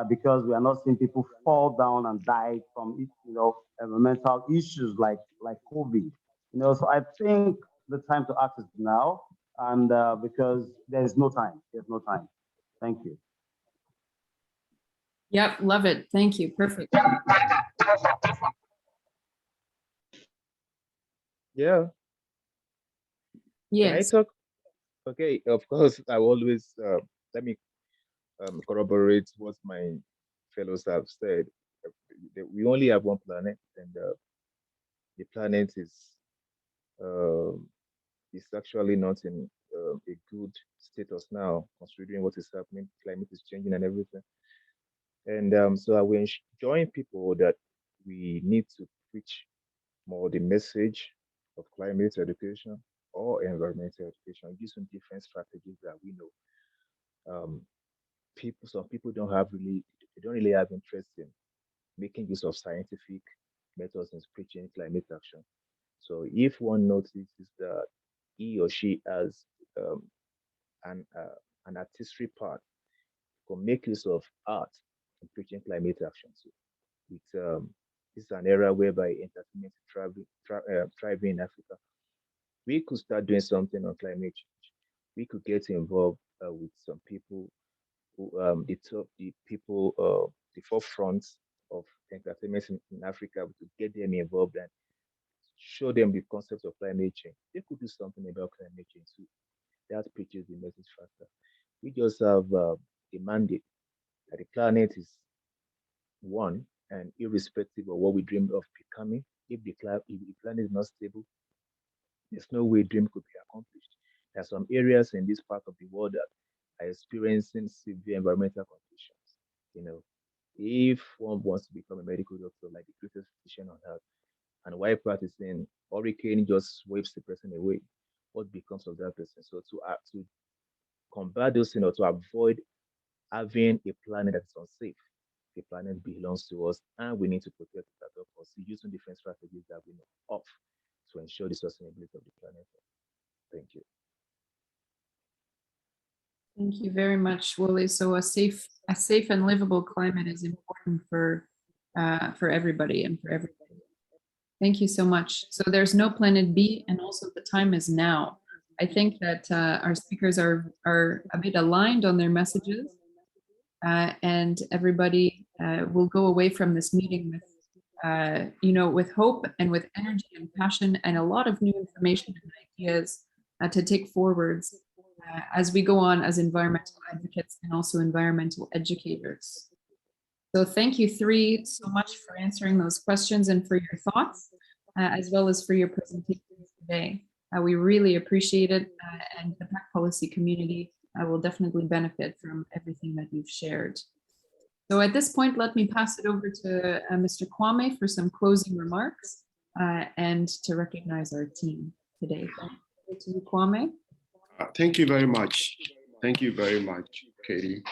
because we are not seeing people fall down and die from environmental issues like COVID. So I think the time to act is now, and because there's no time. Thank you. Yep, love it. Thank you. Perfect. Yeah. Can I Yes. talk? Okay, of course, I always let me corroborate what my fellows have said. We only have one planet, and the planet is actually not in a good status now, considering what is happening. Climate is changing and everything. And so I will join people that we need to preach more the message of climate education or environmental education, use some different strategies that we know. Some people don't really have interest in making use of scientific methods in preaching climate action. So if one notices that he or she has an artistry part, can make use of art in preaching climate action. So it's an era whereby entertainment is thriving in Africa. We could start doing something on climate change. We could get involved with some people who the forefront of entertainment in Africa. We could get them involved and show them the concept of climate change. They could do something about climate change too. That preaches the message faster. We just have a mandate that the planet is one, and irrespective of what we dream of becoming, if the planet is not stable, there's no way dream could be accomplished. There are some areas in this part of the world that are experiencing severe environmental conditions. If one wants to become a medical doctor, like the greatest physician on earth, and while practicing, hurricane just sweeps the person away, what becomes of that person? So to combat those things, or to avoid having a planet that's unsafe, the planet belongs to us, and we need to protect it at all costs, using different strategies that we know of to ensure the sustainability of the planet. Thank you. Thank you very much, Wole. So a safe and livable climate is important for everybody and for everybody. Thank you so much. So there's no planet B, and also the time is now. I think that our speakers are a bit aligned on their messages, and everybody will go away from this meeting with, with hope and with energy and passion and a lot of new information and ideas to take forwards as we go on as environmental advocates and also environmental educators. So thank you three so much for answering those questions and for your thoughts, as well as for your presentations today. We really appreciate it, and the PAC policy community will definitely benefit from everything that you've shared. So at this point, let me pass it over to Mr. Kwame for some closing remarks and to recognize our team today. Thank you, Kwame. Thank you very much. Thank you very much, Katie.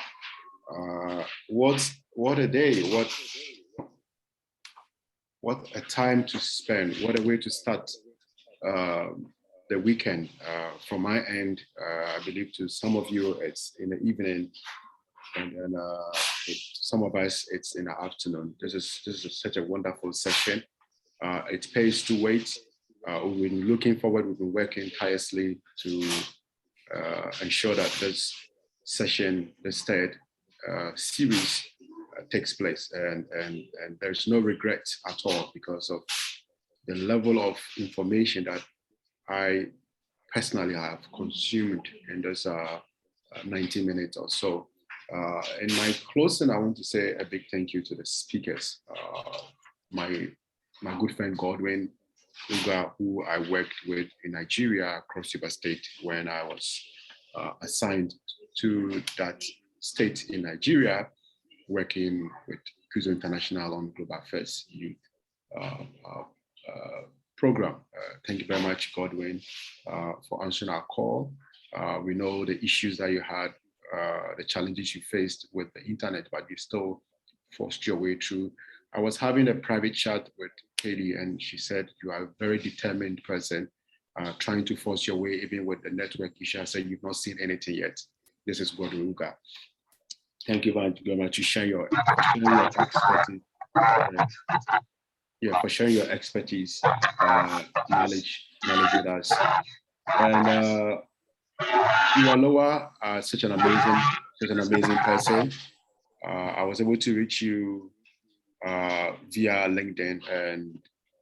What a day, what a time to spend, what a way to start the weekend. From my end, I believe to some of you it's in the evening, and then some of us it's in the afternoon. This is such a wonderful session. It pays to wait. We've been looking forward, we've been working tirelessly to ensure that this session, this third series takes place, and there's no regret at all because of the level of information that I personally have consumed in those 90 minutes or so. In my closing, I want to say a big thank you to the speakers. My good friend Godwin Uga, who I worked with in Nigeria, Cross River State, when I was assigned to that state in Nigeria, working with Kuzo International on Global Affairs Youth program. Thank you very much, Godwin, for answering our call. We know the issues that you had, the challenges you faced with the internet, but you still forced your way through. I was having a private chat with Katie, and she said you are a very determined person, trying to force your way even with the network issue. I said you've not seen anything yet. This is Godwin Uga. Thank you very much to share your expertise. For sharing your expertise, knowledge with us. And Iwalowa, such an amazing person. I was able to reach you via LinkedIn, and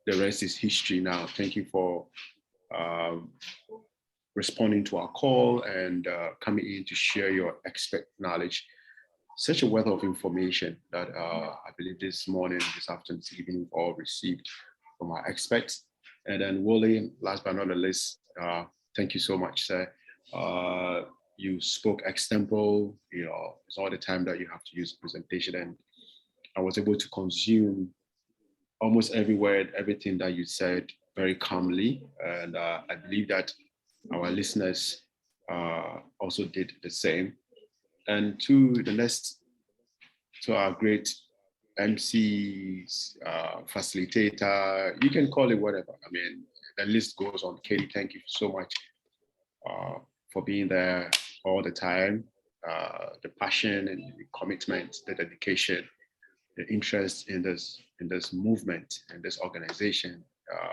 the rest is history now. Thank you for responding to our call and coming in to share your expert knowledge. Such a wealth of information that I believe this morning, this afternoon, this evening, we've all received from our experts. And then Wole, last but not the least, thank you so much, sir. You spoke extempo, it's all the time that you have to use presentation, and I was able to consume almost every word, everything that you said very calmly. And I believe that our listeners also did the same. And to our great MCs, facilitator, you can call it whatever. I mean, the list goes on. Katie, thank you so much for being there all the time. The passion and the commitment, the dedication, the interest in this movement and this organization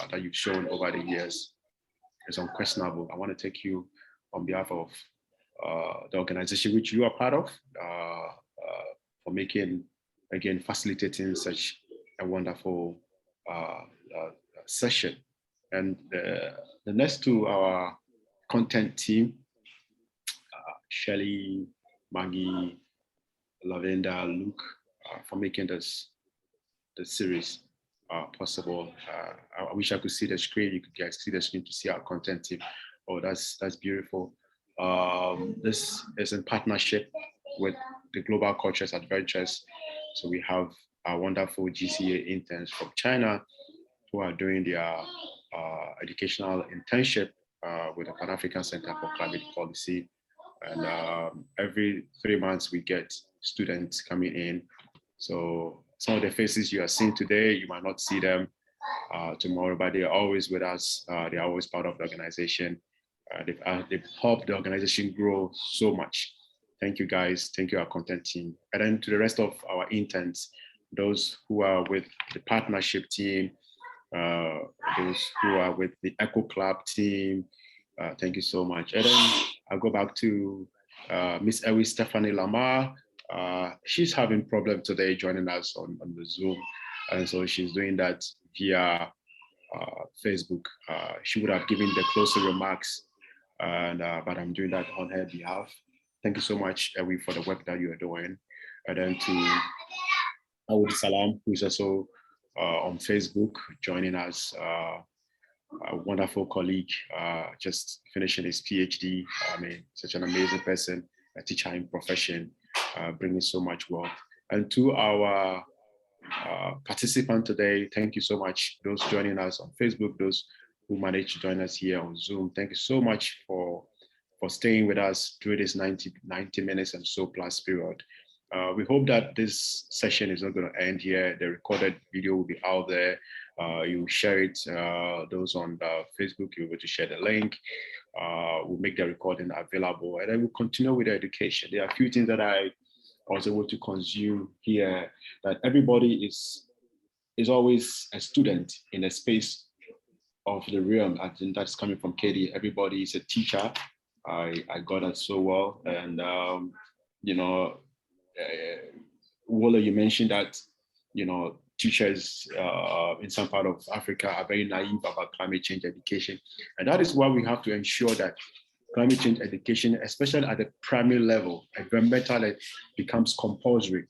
that you've shown over the years is unquestionable. I want to thank you on behalf of the organization which you are part of for facilitating such a wonderful session. And the next to our content team, Shelley, Maggie, Lavenda, Luke, for making this series possible. I wish I could see the screen. You could guys see the screen to see our content team. Oh, that's beautiful. This is in partnership with the Global Cultures Adventures. So we have our wonderful GCA interns from China who are doing their educational internship with the Pan-African Center for Climate Policy. And every 3 months we get students coming in. So some of the faces you are seeing today, you might not see them tomorrow, but they're always with us. They're always part of the organization. They've helped the organization grow so much. Thank you guys. Thank you, our content team. And then to the rest of our interns, those who are with the partnership team, those who are with the Echo Club team, thank you so much. And then I'll go back to Miss Ewi Stephanie Lamar. She's having problem today joining us on the Zoom. And so she's doing that via Facebook. She would have given the closing remarks, but I'm doing that on her behalf. Thank you so much, Ewi, for the work that you are doing. And then to Awud Salam, who is also on Facebook, joining us, a wonderful colleague, just finishing his PhD. I mean, such an amazing person, a teacher in profession, bringing so much wealth. And to our participant today, thank you so much. Those joining us on Facebook, those who managed to join us here on Zoom, thank you so much for staying with us through this 90 minutes and so plus period. We hope that this session is not going to end here. The recorded video will be out there. You share it. Those on Facebook, you'll be able to share the link. We'll make the recording available, and then we'll continue with the education. There are a few things that I was able to consume here, that everybody is always a student in a space of the realm. I think that's coming from Katie. Everybody is a teacher. I got that so well. And, Wole, you mentioned that, teachers in some part of Africa are very naive about climate change education. And that is why we have to ensure that climate change education, especially at the primary level, environmental becomes compulsory.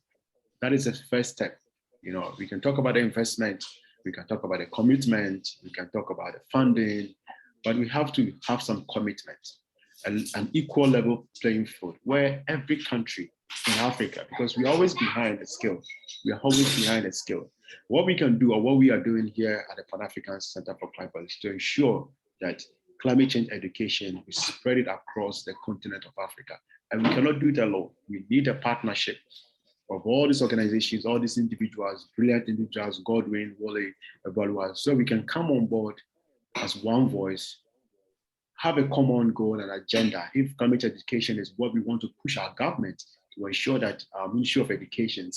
That is the first step. You know, we can talk about the investment, we can talk about the commitment, we can talk about the funding, but we have to have some commitment, an equal level playing field where every country in Africa, because we're always behind the skill. We are always behind the skill. What we can do, or what we are doing here at the Pan-African Center for Climate Policy, is to ensure that climate change education is spread it across the continent of Africa. And we cannot do it alone. We need a partnership of all these organizations, all these individuals, brilliant individuals, Godwin, Wole, Ebalua, so we can come on board as one voice, have a common goal and agenda. If climate education is what we want to push our government to ensure that our Ministry of Education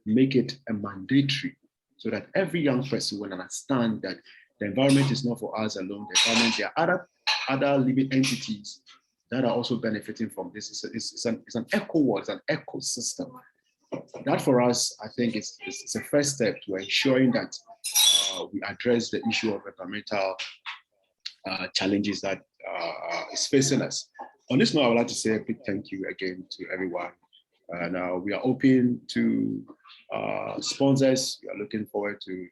make it a mandatory, so that every young person will understand that the environment is not for us alone. The environment, there are other living entities that are also benefiting from this. It's an eco world, it's an ecosystem. That for us, I think it's a first step to ensuring that we address the issue of environmental challenges that is facing us. On this note, I would like to say a big thank you again to everyone. And we are open to sponsors. We are looking forward to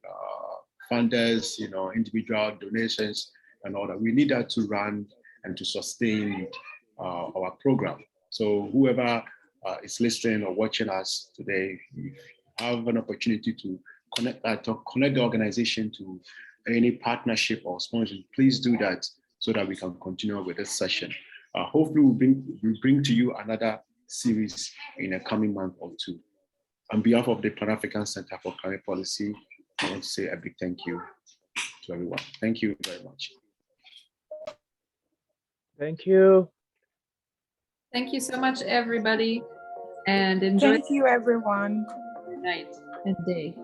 funders, you know, individual donations and all that. We need that to run and to sustain our program. So whoever is listening or watching us today, if you have an opportunity to connect the organization to any partnership or sponsorship, please do that so that we can continue with this session. Hopefully we'll bring to you another series in a coming month or two. On behalf of the Pan-African Center for Climate Policy, I want to say a big thank you to everyone. Thank you very much. Thank you. Thank you so much, everybody, and enjoy Thank you, everyone. your night and day.